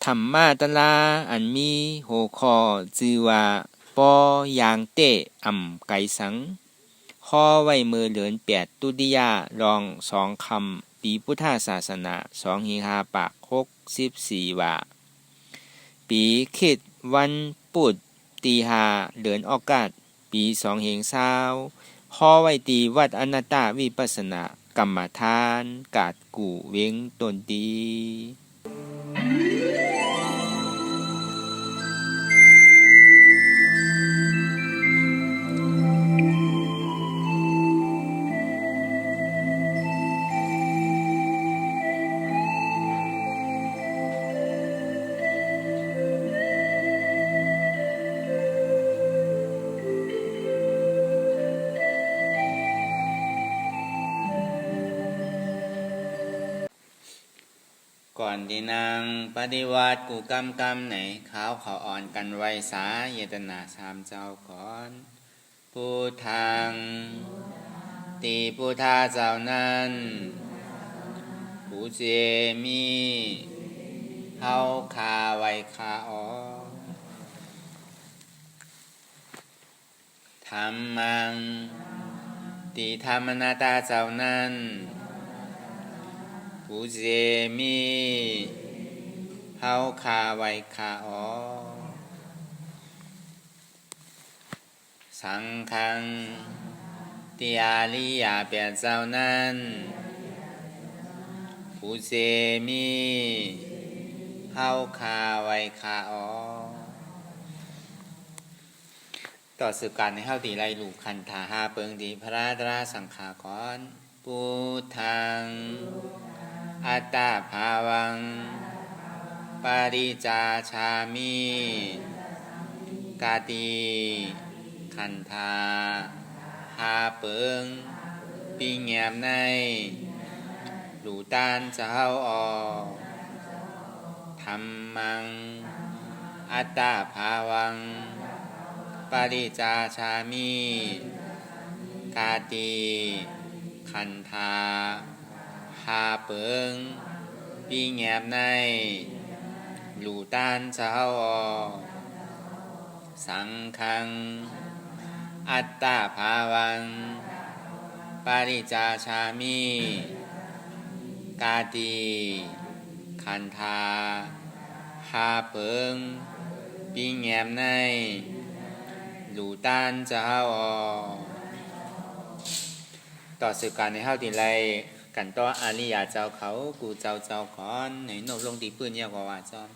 ธรรมาตราอันมีหัวข้อชื่อว่าปอยางเต้อ่ำไกสังข้อไว้มือเหลือน8ตุติยารอง2คำปีพุทธศาสนา2หิงหาปาก64ว่าปีคิดวันปุดตี5เดือนออกาศปี2เฮงเศร้าข้อไว้ตีวัดอนัตตวิปัสสนากรรมฐานกาดกู่เว้งตนดีก่อนที่นางปฏิวัติกูกรรมไหนขาวเขาอ่อนกันไว้สาเยตนาสามเจ้าก่อนผู้ทางตีผู้ทาเจ้านั้นผู้เจมีเฮาคาไว้คาอ๋อธรรมังตีธรรมนาตาเจ้านั้นผู้เจมีเฮาคาไว้คาอ๋อสังฆังติอาริยาเปียเจ้านั้นผู้เจมีเฮาคาไว้คาอ๋อต่อสืบการในเฮาตีไรลูกคันธาหาเปิงดีพระราตราสังขากรพุทธังอัตตาภาวังปาริจาชามิกาติคันธาหาเปิงปีแงมในหลูตานเจ้าออกธรรมังอัตตาภาวังปาริจาชามิกาติคันธาหาเปิงปีแงมในหลูตานเจ้าออกสังฆังอัตตาภาวังปาริจาชามิกาติคันธาหาเปิงปีแงมในหลูตานเจ้าออกต่อสืบการในเฮาตีไรกันต่ออาริยาเจ้าเขากูเจ้าก่อนในนบลงตีปืนเนี่ยกว่าจอม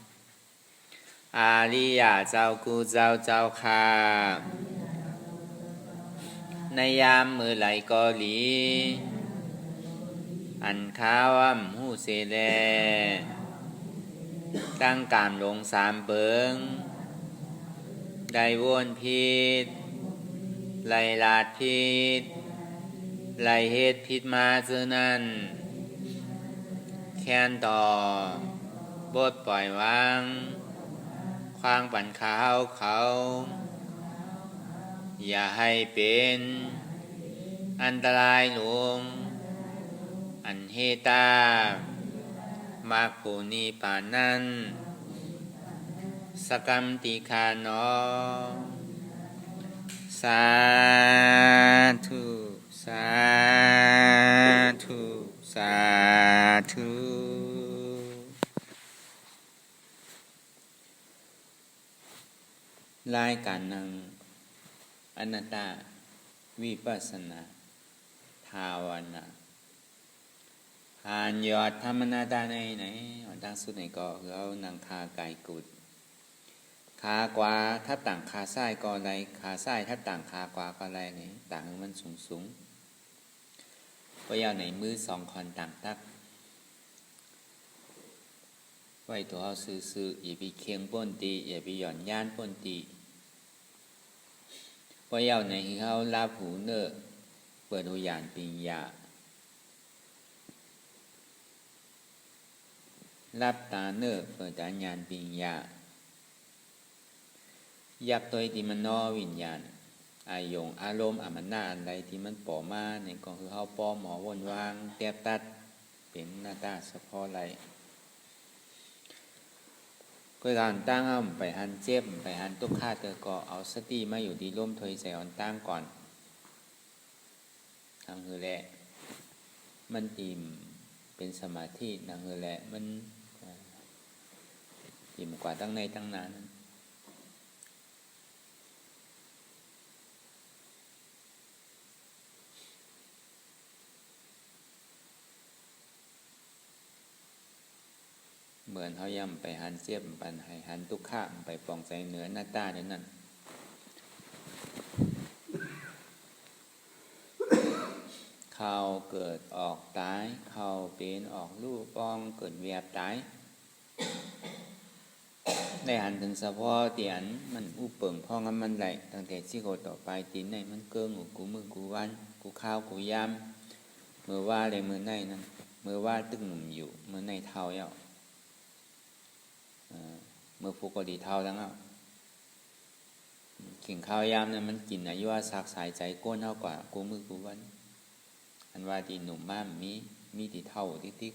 อาริยาเจ้ากูเจ้าค่ะในยามมือไหลก็หลีอันข้าวหูเสแลตั้งการลง3เบิงได้วนพิษไล่ลาดพิษไล่เฮ็ดพิษมาเจอนั้นแค้นต่อบดปล่อยวางควางปั่นข้าวเขาอย่าให้เป็นอันตรายหลวงอันเฮตามากโพนีปานนั้นสกรรมติคานอสาธุสาธุสาธุรายการนังอนัตตาวิปัสสนาภาวนาผ่านยอดธรรมนาตาในไหนดังสุดในก็คือเอานังคาไก่กุดขากว่าถ้าต่างขาซ้ายก็ไรขาซ้ายถ้าต่างขากว่าก็ไรนี่ต่างมันสูงไว้เอาในมือ2คนต่างตักไว้ตัวเอาซื้ออย่าไปเคียงป้นตีอย่าไปหย่อนย่านป้นตีไว้เอาในเขาลาผูเนอเปิดดูยานปิญญารับตาเนอเปิดตาญาณปิญญายักตัวที่มันนอวิญญาณอายงอารมณ์มันน่าอะไรที่มันป่อมาเนี่ยก็คือเขาป้อหมอวนวางเตียบตัดเป็นหน้าตาเฉพาะอะไร ก็การตั้งเอาไปหันเจ็บไปหันตุกขาเตอก็เอาสติมาอยู่ดีร่มถอยใส่อ่อนตั้งก่อนทางคือแหละมันอิ่มเป็นสมาธินางคือแหละมันอิ่มกว่าตั้งในตั้งนานเหมือนเขาย่ำไปหันเสียบปันให้หันตุกข้ามไปปองใส่เนื้อหน้าตาเนี่ยนั่นเขาเกิดออกตายเขาเป็นออกลูกปองเกิดเวียบตายได้หันถึงสะพอเตียนมันอุเปิงพ่องั้นมันไหลตั้งแต่ที่เขาต่อไปตีนในมันเกิงกูมือกูวันกูข้าวกูยามมือว่าเลยมือในนั่นมือว่าตึกหนุ่มอยู่มือในเท้าเย้าเมื่อพวกก็ดีเท่าทั้งเอากินข้าวยามเนี่ยมันกินอายุว่าสักสายใจก้นเท่ากว่ากูมือกูวันอันว่าดีหนุ่มมากมีดีเท่าติ๊ก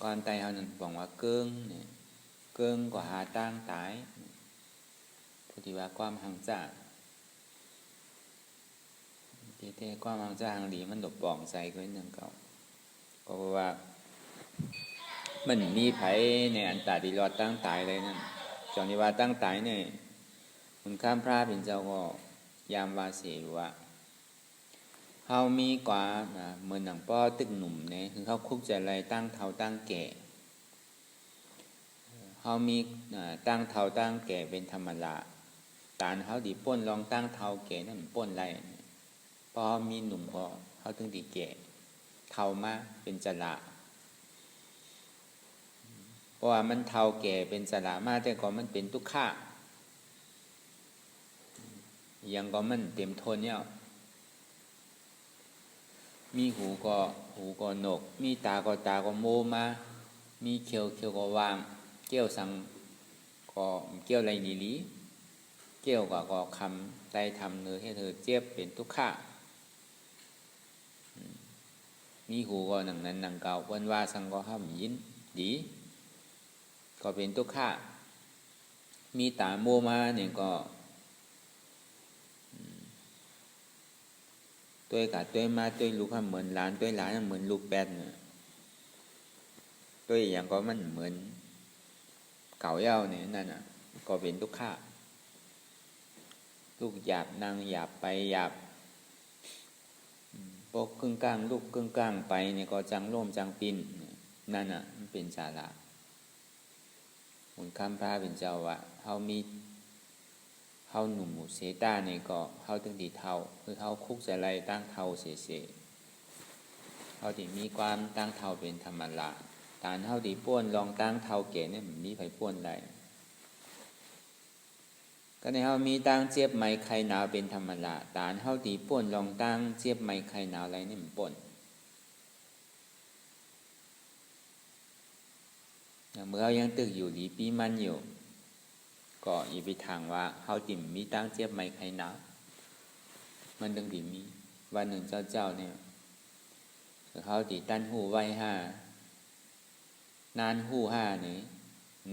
ก่อนไตเขานั่นบอกว่าเกิงเนี่ยเกิงกว่าหาตั้งตายพุทธิว่าความหังจ่าเท่ความหังจ่าหังดีมันหลบป่องใจก็หนึ่งเก่าก็เพราะว่ามันมีไผในอันตาดีรอดตั้งตายเลยนั่นจอนิว่าตั้งตายเนี่ยคุณข้ามพระเป็นเจ้าก็ยามวาเสว่าเฮามีกว่าเหมือนหนังป้อตึกหนุ่มเนี่ยคือเขาคุกใจอะไรตั้งเท่าตั้งแก่เฮามีตั้งเท่าตั้งแก่เป็นธรรมดาตานเขาดีป้นลองตั้งเท่าแก่นั่นป้นไรพอมีหนุ่มก็เขาถึงดีแก่เท่ามาเป็นจระเพราะว่ามันเท่าแก่เป็นสละมาแต่ก่อนมันเป็นทุกข์ยังก็มันเต็มทนเนี่ยมีหูก็หนกมีตาก็โมมามีเขียวก็วางเกี้ยวสังก็เกี้ยวไรนีลีเกี้ยวก็คำใจทำเนื้อให้เธอเจ็บเป็นทุกข์มีหูก็หนังนั้นหนังเก่าวันว่าสังก็ห้ามยินดีก็เป็นทุกข์มีตาโมมาเนี่ยก็ตัวกับตัวมาตัวลูกเหมือนหลานตัวหลานเหมือนลูกแปดเนี่ยตัวอย่างก็มันเหมือนเก่าเย้าเนี่ยนั่นน่ะก็เป็นทุกข์ลูกหยาบนางหยาบไปหยาบพวกครึ่งกลางลูกครึ่งกลางไปเนี่ยก็จังร่มจังปินนั่นน่ะมันเป็นสาระคุณคำพระเป็นเจ้าว่าเฮามีเฮาหนุ่มเสตาเนี่ยก็เฮาตึงดีเท่าคือเฮาคุกใส่ไรตั้งเท่าเสเฮาที่มีความตั้งเท่าเป็นธรรมดาตานเฮาที่ป้วนลองตั้งเท่าเก๋เนี่ยมันมีไผป้วนได้ก็ในเฮามีตั้งเจี๊ยบไม้ไข่หนาวเป็นธรรมดาตานเฮาที่ป้วนลองตั้งเจี๊ยบไม้ไข่หนาวอะไรนี่มันป้นเมื่อเฮายังตึกอยู่ดีปีมันอยู่ก็อย่าไปทางว่าเฮาติ่มมีตั้งเจี๊ยบไม้ไข่หนาวมันดึงดีมีวันหนึ่งเจ้าเนี่ยเขาติตั้นหูไว้นานหูนี่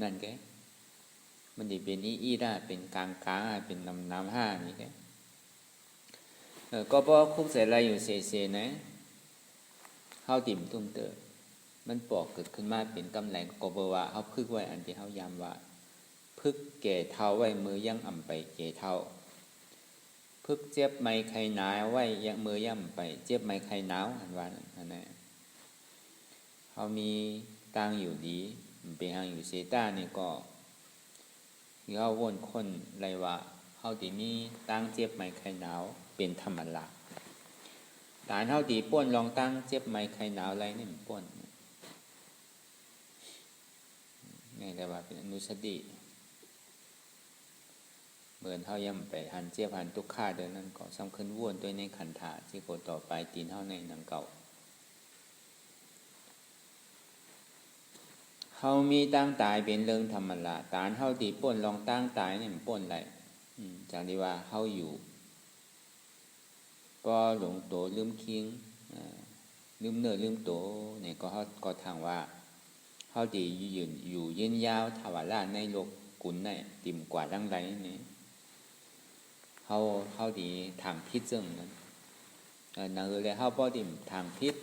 นั่นแกมันจะเป็นอีได้เป็นกลางเป็นน้ำนี่แกก็เพราะคุกใส่อะไรอยู่เสนะเขาติ่มตุ้มเตอมันปอกเกิดขึ้นมาเป็นกำแหลงก็เพราะว่าเขาพึกไว้อันที่เขายามว่าพึกแก่เท้าไว้มือย่างอ่ำไปแก่เท้าพึกเจ็บไม้ไข่หนาวไว้ยังมือย่ำไปเจ็บไม้ไข่หนาวอันว่านั่นแหละเขามีตั้งอยู่ดีเป็นหางอยู่เซต้านี่ก็เขาวนคนไรว่าเขาตีมีตั้งเจ็บไม้ไข่หนาวเป็นธรรมดาแต่เขาตีป้นลองตั้งเจ็บไม้ไข่หนาวอะไรนี่มันป้นนี่เรียกว่าเป็นอนุสติเหมือนเขาย่ำไปหันเจี๊ยบหันทุกข้าเดินนั้นก็สำคัญวนตัวในขันธาที่โกต่อไปตีนเท่าในหนังเก่าเขามีตั้งตายเป็นเรื่องธรรมดาตานเขาตีป่นลองตั้งตายเนี่ยมันป่นอะไรจากที่ว่าเขาอยู่ก็หลงโตลืมคิงลืมเนื้อลืมโตเนี่ยก็เขาก็ทางว่าเขา เขาดีอยู่ยืนยาวถาวรในโลกกุนในติ่มกว่าดังไรนี่เขาดีทางพิษซึ่งนั้นนั่นเลยเขาบ่ติ่มทางพิษ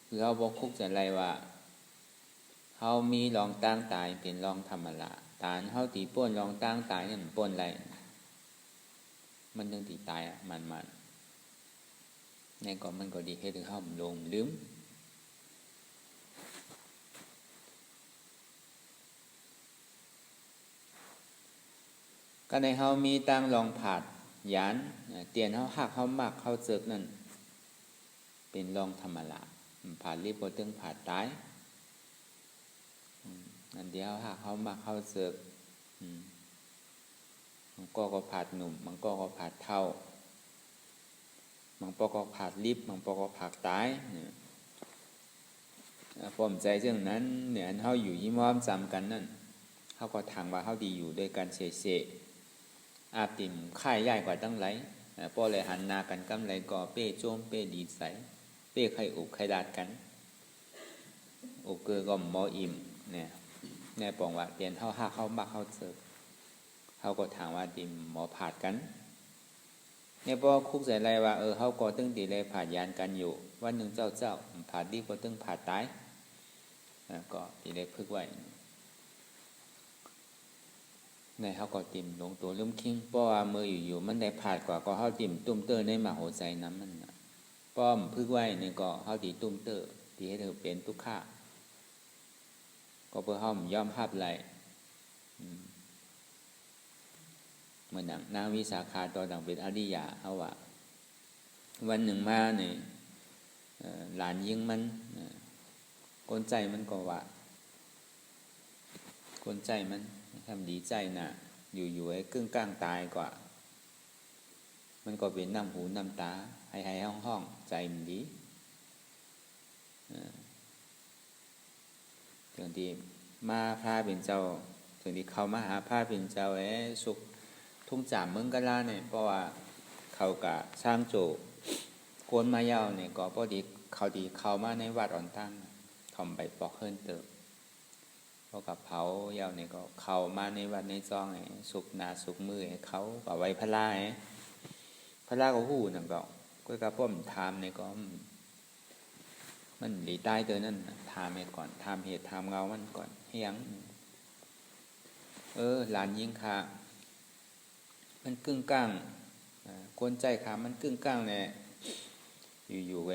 คือเขาบ่คุกจะไรว่าเขามีลองตั้งตายเป็นลองธรรมละฐานเขาตีป้นลองตั้งตายนั่นป้นไรมันยังตีตายมันในก่อนมันก็ดีให้ถึงเขาลงลืมก็ในเขามีตั้งลองผาดยานเตียนเขาหักเขามักเขาเจิกนั่นเป็นลองธรรมละผาดรีบบ่ตึงผาดตายนั่นเดียวหักเขามักเขาเจิกมันก็ผาดหนุ่มมันก็ผาดเท่ามันก็ผาดรีบมันก็ผาดตายผมใจเรื่องนั้นเนี่ยเขาอยู่ยิ้มอ้อมจำกันนั่นเขาก็ทางว่าเขาดีอยู่ด้วยกันเฉยอาติมค่ายใหญ่กว่าตั้งไรพอเลยหันนากันกำไรก่อเป้โจมเป้ดีใสเป้ไข่อุกไข่ดาดกันอุกเกอก็หมออิ่มเนี่ยปองว่าเตียนเท่าห้าเข้าบักเข้าเสิร์ฟเขาก็ถามว่าติมหมอผาดกันเนี่ยพอคุกใส่ไรว่าเขาก็ตึงตีเลยผาดยานกันอยู่วันหนึ่งเจ้าผาดดีก็ตึงผาดตายก็ตีเลยพึกไว้ในเขาก็ติ่มลงตัวลุ่มคิงเพราะว่ามืออยู่มันได้ผาดกว่าก็เขาติ่มตุ้มเตอร์ในมหาหัวใจน้ำมันป้อมพึกไว้ในก็เขาตีตุ้มเตอร์ตีให้เธอเป็นทุกข้าก็เพื่อเขาย่อมภาพไหลเหมือนนางวิสาขาตัวต่างเป็นอริยาเขาว่าวันหนึ่งมาเนี่ยหลานยิงมันกลใจมันก็ว่ากลใจมันทำดีใจนะอยู่ไอ้กึ่งกลางตายกว่ามันก็เป็นน้ำหูน้ำตาให้ห้องใจมันดีถึงที่มาพระเป็นเจ้าถึงที่เขามาหาพระเป็นเจ้าสุขทุ่งจามเมืองกะลาเนี่ยเพราะว่าเขากะสร้างโจโกนมาเย้าเนี่ยก็พอดีเขามาในวัดอ่อนตั้งทำใบปอกเฮิรนเติบพอกับเผาเย้าเนี่ยก็เขามาในวัดในซองสุกหนาสุกมือเขาก็ไว้พระล่าพระล่าก็หู้นั่นก็กระพ่อมทามเนี่ยก็มันหลีใต้ตัวนั่นทามเหตุก่อนทามเหตุทามเงามันก่อนเฮียงหลานยิงค่ะมันกึ่งกลางคนใจขามันกึ่งกลางเนี่ยอยู่แว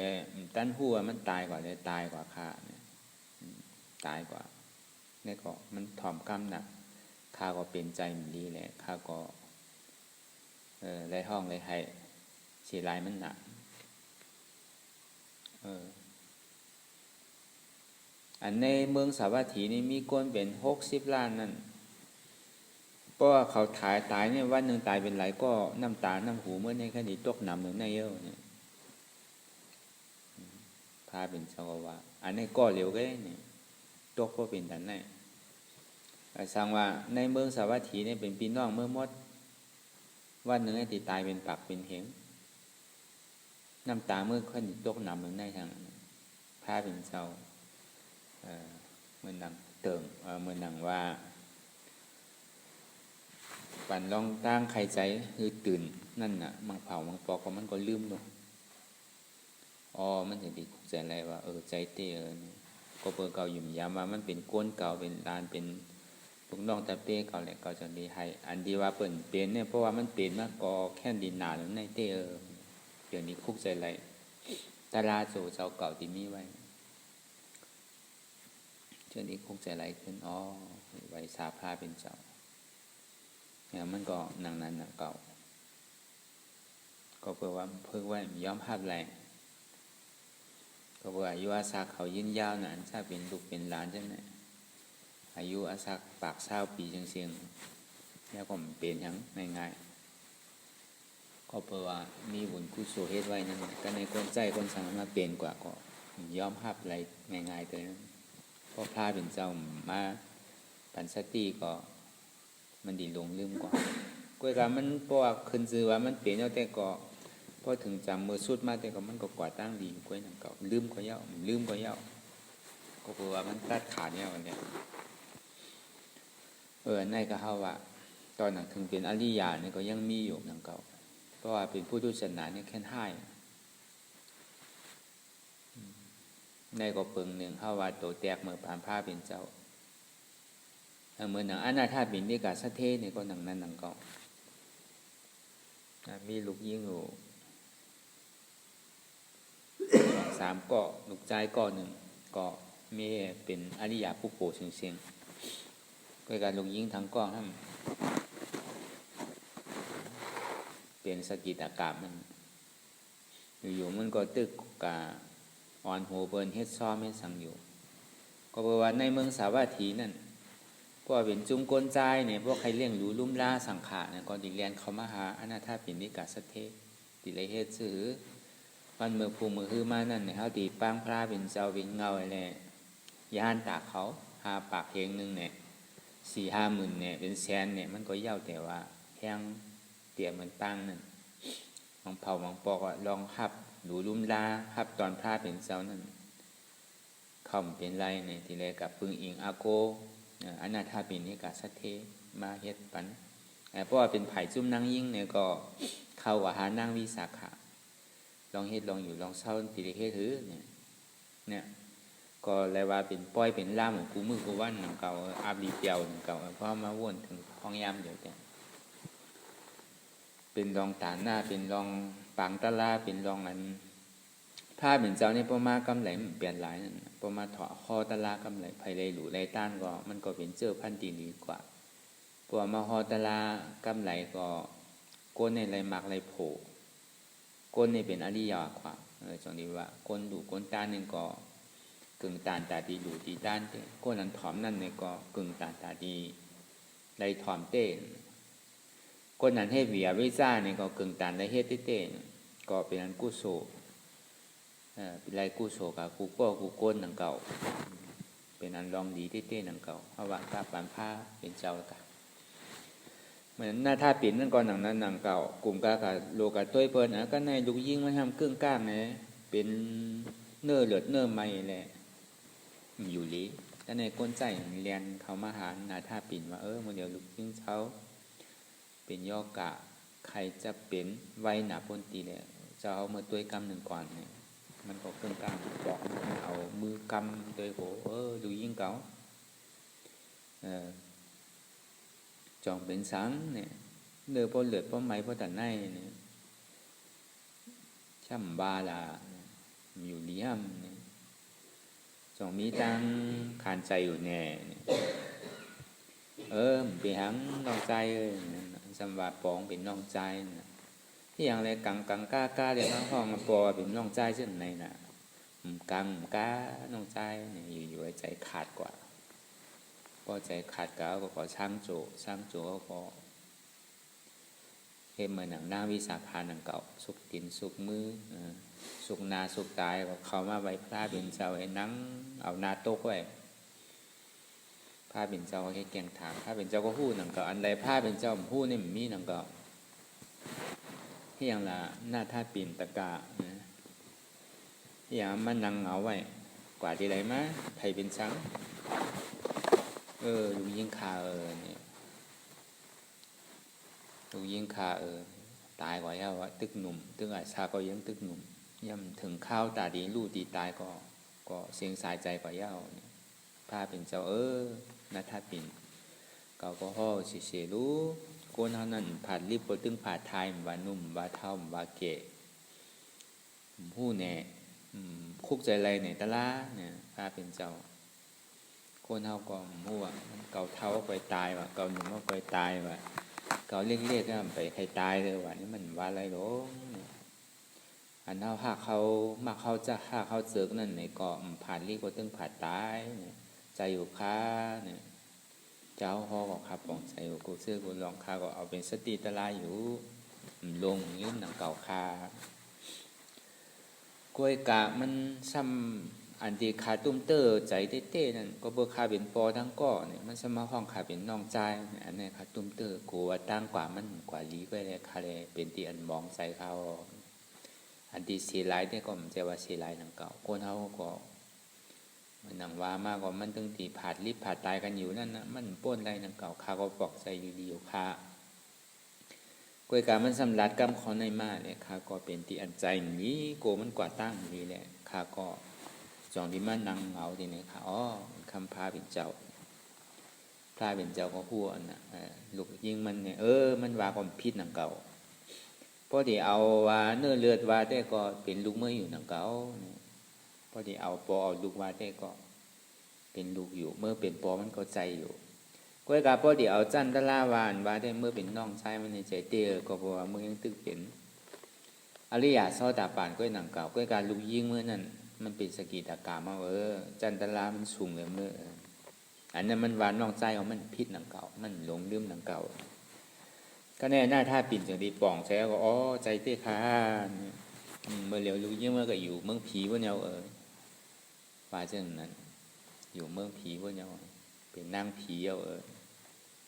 ตั้นหัวมันตายกว่าเลยตายกว่าขาเนี่ยตายกว่าเนี่ยก็มันถ่อมกำหนักข้าก็เป็นใจมันดีแหละข้าก็ไรห้องไรให้สีลายมันหนักอันในเมืองสาวัตถีนี่มีคนเป็น60 ล้านนั่นเพราะว่าเขาตายเนี่ยวันหนึ่งตายเป็นไรก็น้ำตาน้ำหูเมื่อในคดีตกน้ำเหมือนในเยอะเนี่ยพาเป็นเจ้าว่าอันนี้ก็เหลวก็เนี่ยตกก็เป็นแต่ไหนสั่งว่าในเมืองสาวัตถีเนี่ยเป็นพี่น้องเมื่อมดวันหนึ่งไอ้ที่ตายเป็นปักเป็นเหงน้ำตาเมื่อขึ้นตกน้ำเหมือนในทางพาเป็นเจ้าเหมือนดังเติมเหมือนดังว่าปั่นลองตั้งใครใจคือตื่นนั่นน่ะมังเผามังปอกมันก็ลืมเนาะมันจะดีใจอะไรว่าใจเต้ก็เปิดเก่าอยู่ยามว่ามันเป็นก้นเก่าเป็นลานเป็นลูกน้องแต่เป้เก่าแหละเก่าจะดีให้อันดีว่าเปิ่นเป็นเนี่ยเพราะว่ามันเป็นมากก็แค่ดินหนาหรือในเต้เดี๋ยวนี้คุกใจอะไรตาลาโจเจ้าเก่าที่มีไว้เดี๋ยวนี้คุกใจอะไรขึ้นไว้สาพาเป็นเจ้าเนี่ยมันก็หนังนั้นหนังเก่าก็เพื่อว่าเพื่อว่าย้อมภาพแรงก็เพื่ออายุอาศักเขายืนยาวนานถ้าเป็นลูกเป็นหลานจังไหนอายุอาศักปากเศร้าปีจังเสียงแล้วก็มันเป็นอย่างง่ายๆก็เพื่อว่ามีบุญกุศลเฮ็ดไว้นั่นก็ในคนใจคนสังมาเปลี่ยนกว่าก็ย้อมภาพอะไรง่ายๆตัวนั้นเพราะพระเป็นเจ้ามาปัญสติก็มันดีลงลืมกว่าก้วยกามันเพราะว่าขึ้นชื่อว่ามันเปลี่ยนแล้วแต่ก็พอถึงจำมือสุดมาแต่ก็มันก็กว่าตั้งดีก้วยนั่นก็ลืมก็เย้าก็ ก็คือว่ามันตัดขาดเนี่ยวันเนี้ยในก็เฮาว่าตอนนั้นถึงเป็นอริยะเนี่ยก็ยังมีอยู่อย่างเก่าเพราะว่าเป็นผู้ทุศาสนาเนี่ยแค่ให้ในก็เปิงหนึ่งเฮาว่าโตแตกเมื่อผ่านผ้าเป็นเจ้าเหมือนหนังอนาถาบินที่กาสะเทเนี่ยก็หนังนั้นหนังเก่ามีลูกยิงอยู่2-3ก็ลูกใจก็หนึ่งก็มีเป็นอริยะผู้โปเสียงๆก็การลูกยิงทั้งก้อนเป็นสกิตากาศมันอยู่มันก็ตึกกะอ่อนโหเปิ้นเฮ็ดซ้อมเฮ็ดสังอยู่ก็เพราะว่าในเมืองสาวัตถีนั่นพวกเป็นจุ่มกลใจเนี่ยพวกใครเลี้ยงรู้ลุ่มล่าสังขารเนี่ยก็ดิเรียนเขามาหาอนาถาปิณฑิกาสเทติเลยเฮ็ดซื่อวันเมื่อภูมือฮือมานั่นเนี่ยเฮาตีปางพระเป็นเจ้าเป็นเงาไอ้แหละย่านตากเขาหาปากเพลงนึงเนี่ย 4-5 หมื่นเนี่ยเป็นแสนเนี่ยมันก็เย่าแต่ว่าแห้งเตี่ยเหมือนปังนั่นบางเผาบางปอกลองหับหรูลุ่มลาหับตอนพระเป็นเจ้านั่นเขาเป็นไรเนี่ยทีแรกกับปึงอิงอาโกอนาถาปิณฑิกาสเทมาเฮ็ดปันเพราะว่าเป็นไผ่จุ่มนางยิ่งเนี่ยก็เข้าว่าหานางวิสาขะลองเฮ็ดลองอยู่ลองเศร้าติเฮ็ดถือเนี่ยก็เลยว่าเป็นป้อยเป็นล่ามของกูมือกูวันของเก่าอาบดีเปียวของเก่าเพราะมาวนถึงห้องยามเดี๋ยวแต่เป็นรองตาหน้าเป็นรองปางตะลาเป็นรองอันผ้าเป็นเจ้านี่ประมาณกำไหลเปลี่ยนหลายนั่นประมาณถอคอตะลากำไหลไผเลยหลูไรต้านก็มันก็เป็นเจ้าพันตีดีกว่าพวกมาฮอตะลากำไหลก็ก้นในไรมักไรโผก้นนี่เป็นอริยะกว่าจังนี้ว่าก้นดูก้นต้านนึงก็กึ่งตานตาดีดูดีด้านเต้ก้นนั้นถอมนั่นเนี่ยก็กึ่งตานตาดีไรถอมเต้ก้นนั้นให้เวียวิซ่าเนี่ยก็กึ่งตานไรเฮ็ดเต้ก็เป็นอันกุโสเป็นไรกู้โศกกูก็กูก้นหนังเก่าเป็นอันลองดีเต้ๆหนังเก่าเพราะว่ากาปานผ้าเป็นเจ้ากันเหมือนหน้าท่าปิ่นนั่นก่อนหนังนั้นหนังเก่ากลุ่มกากับโลกาต้วยเปิ้นก็ในลูกยิ่งมันทำเครื่องก้างเนี่ยเป็นเนื้อเลือดเนื้อไม้แหละอยู่ลีแต่ในก้นใจเรียนเขามาหาหน้าท่าปิ่นว่ามันเดี๋ยวลูกยิ่งเขาเป็นย่อกะใครจะเป็นไว้หนาปนตีเลยจะเอามาต้วยกำหนึ่งก่อนเนี่ยมันก็เครื่องกลางบอกเอามือกำโดยโหดูยิ่งเก่าจองเป็นสังเนี่ยเนื้อพอเลือดพอไหมพอแต่ในเนี่ยช่ำบาลาอยู่เลี้ยมเนี่ยจองมีตังขานใจอยู่แน่ไปหังน้องใจสำว่าปองเป็นน้องใจที่อย่างไรกังก้าเดี๋ยวห้องมาปอเป็นน้องใจเช่นไหนน่ะกังก้าน้องใจเนี่ยอยู่ใจขาดกว่าพอใจขาดก็ขอช่างโจก็เห็นเหมือนหนังหน้าวิสาพาหนังเก่าสุกตินสุกมือสุกนาสุกตายก็เขามาไว้พระเป็นเจ้าไอ้นังเอานาโต๊ะไว้พระเป็นเจ้าให้แกงถามพระเป็นเจ้าก็พูดหนังเก่าอันใดพระเป็นเจ้าพูดนี่มันมีหนังเก่าที่อย่างละหน้าท่าปิ่นตะกะที่อย่างมันนังเอาไว้กว่าที่ไรมาไทยเป็นช้างลูกยิงคาเนี่ยลูกยิงคาตายกว่าว่าตึกหนุ่มตึกอาชาก็ยังตึกหนุ่มย่ำถึงข้าวตาดีลูกดีตายก็เสียงสายใจกว่าเนี่ยพาเป็นเจ้านัทธาปิ่นก็ห่อเฉยๆรู้ก้นเท่านั้นผ่านรีบตึงผ่าทายว่านุ่มว่าเท่าว่าเกะผู้แน่คุกใจไรเนี่ยตะล่าเนี่ยพาเป็นเจ้าคนเท่าก็มั่วเก่าเท่าไปตายว่ะเก่าหนุ่มก็ไปตายว่ะเก่าเรียกก็ไปใครตายเลยว่ะนี่มันว่าอะไรหรออันเท่าหากเขามาเขาจะหากเขาเจอนั่นเนี่ยก็ผ่านรีบตึงผ่าตายใจอยู่ค้าเนี่ยเจ้าพ่อก็ขับของใจอยู่กูเสื้อกูลองคาก็เอาเป็นสติตะลายอยู่ลงยืนหนังเก่าคากล้วยกะมันซ้ำอันที่ขาตุ้มเตอร์ใจเต้ๆนั่นก็เบอร์ขาเป็นปอทั้งก้อเนี่ยมันสมาห้องขาเป็นน้องใจอันนี้ขาตุ้มเตอร์กูว่าตั้งกว่ามันกว่าลีก็เลยคาเลยเป็นที่อันมองใจเขาอันที่เสียหลายเนี่ยก็มันจะว่าเสียหลายหนังเก่าคนเขาก็ หนังว่ามากกว่ามันตั้งตีผาดลิบผาดตายกันอยู่นั่นนะมันป้นไรนังเก่าข้าก็ปอกใจอยู่ดีอยู่ข้ากวยการมันสำลัดกำขอในมาเนี่ยข้าก็เป็นที่อันใจนี้โกมันกว่าตั้งนี้แหละข้าก็จองที่มันนั่งเหงาทีนี้ค่ะอ๋อคำพาเป็นเจ้าพระเป็นเจ้าก็พูดนะลูกยิงมันเนี่ยมันว่าความพิษหนังเก่าพอดีเอาว่าเนื้อเลือดว่าได้ก็เป็นลูกเมื่ออยู่หนังเก่าพอดีเอาปอเอาลูกว่าได้ก็เป็นลูกอยู่เมื่อเป็นปอมันก็ใจอยู่ก็กาพอดีเอาจันทลาวานว่าได้เมื่อเป็นน้องชายมันในใจเตี้ยก็บอกว่ามึงยังตึกเป็นอริยาโซดาปานก็หนังเก่าก็การลูกยิงเมื่อนั้นมันเป็นสกิตากามาจันทลามันสูงเลยเมื่ออันนั้นมันวานน้องใจของมันพิษหนังเก่ามันหลงลืมหนังเก่าก็แน่หน้าท่าปิ่นจังดีป่องใช้ก็ใจเตี้ยค่ะเมื่อเร็วลูกยิงเมื่อก็อยู่เมืองผีว่าเนาว่าเช่นนั้นอยู่เมืองผีว่าเนาเป็นนางผี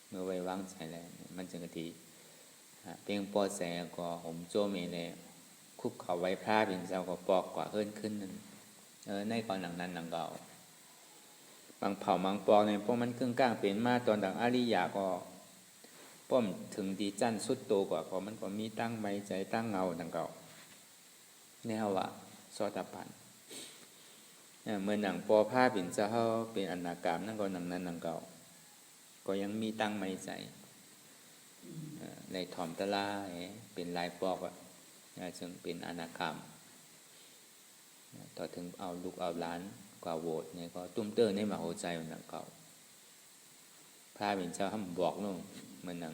เมื่อไว้วางใจแล้วมันจึงกะทีเพียงปอแสก็ผมโจเมเลยคุกเขาไว้พระเป็นเจ้าก็ปอกกว่าขึ้นนั่นในก่อนหลังนั้นหลังเก่าบางเผ่าบางปอกเนี่ยพวกมันครึ่งกลางเป็นมาตอนดังอริยาก็ป้อมถึงดีจั่นสุดโตกว่าเพราะมันก็มีตั้งใบใจตั้งเงาดังเก่าแนวว่าโสดาปันเมื่อหนังปอผ้าเป็นเจ้าเป็นอนาคามนั่นก็หนังนั้นหนังเก่าก็ยังมีตั้งใบใจในถอมตะลาเป็นลายปอกจึงเป็นอนาคามต่อถึงเอาลูกเอาล้านกว่าโหวตเนี่ยก็ตุ้มเตอร์ในมหาใจหนังเก่าพระเป็นเจ้าห้ามบอกนู่นเหมือนหนัง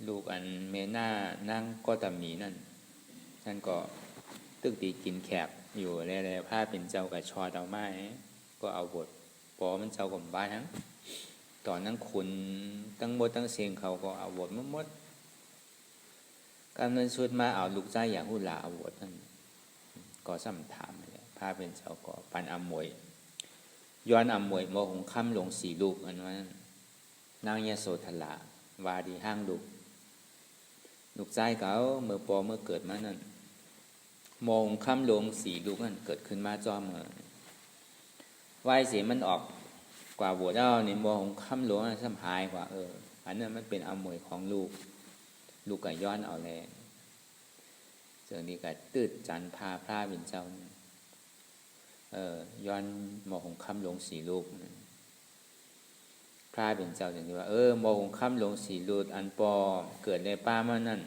ลูกอันเมน่านั่งก็ตามีนั่นก็ตึกตีกินแขกอยู่แล้วพระเป็นเจ้ากับชอดเอาไม้ก็เอาบทปอมันเจ้ากับบ้านทั้งตอนนั้นคุณตั้งบทตั้งเสียงเขาก็เอาบทมดการเงินสุดมาเอาลูกใจอย่างหุ่นหลาเอาบทนั่นก็ซ้ำถามเลยพระเป็นเจ้าก็ปันอมวยย้อนอมวยโมหงค่ำหลงสีลูกอันนั้นนางยโสธราวาดีห้างลูกใจเขาเมื่อปอเมื่อเกิดมานั่นโมหงค่ำหลงสีลูกนั่นเกิดขึ้นมาจอมวายเสียมันออกกว่าบัวเจ้านี่โมหงค่ำหลงซ้ำหายกว่าอันนั้นมันเป็นอมวยของลูกก็ย้อนเอาแรงเสื่อนี้ก็ตืดจันพาพระเป็นเจ้าย้อนโมหงค่ำหลงสีลูกพระเป็นเจ้าอย่างที่ว่าโมหงค่ำหลงสีลูกอันปอเกิดในป้ามันนั่น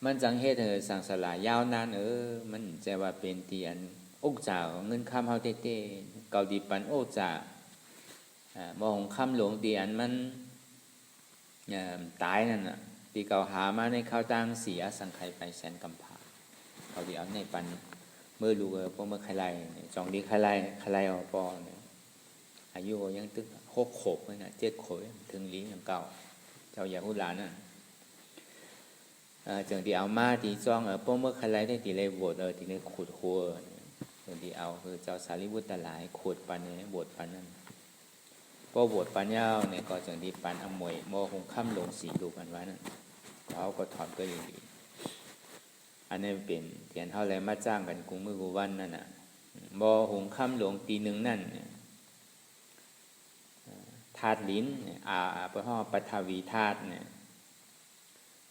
มันจังเหตุสังสลายยาวนานมันจะว่าเป็นเตียนอกจ่าเงินข้ามเฮาเต้เกาดีปันอกจ่ามองคำหลวงเตียนมันตายนั่นน่ะตีเก่าหามาในข้าวตังเสียสังไข่ไปแสนกำพาเขาดีเอาในปันเมื่อลูกพวกเมื่อใครไล่จองดีใครไล่เอาปอเนี่ยอายุยังตึก6 ขวบเลยนะ7 ขวบถึงลิ้นอย่างเก่าเจ้าอย่าพูดหลานน่ะจังที่เอามาตีจ้องพวกเมื่อใครไล่ได้ตีเลยโหวตตีเลยขุดหัวจังที่เอาคือเจ้าสารีบุตรหลายขุดปันเนี่ยโหวตปันนั่นพอโหวตปันยาวเนี่ยก็จังที่ปันอมวยโมหงค่ำหลงสีลูกกันไว้นั่นเขาก็ถอดก็ดีอันนี้เป็นเทียนเท่าไรมาจ้างกันกุ้งมือกูวันนั่นน่ะโมหงค่ำหลงตีหนึ่งนั่นธาตุลิ้นพระห่อปฐวีธาตุเนี่ย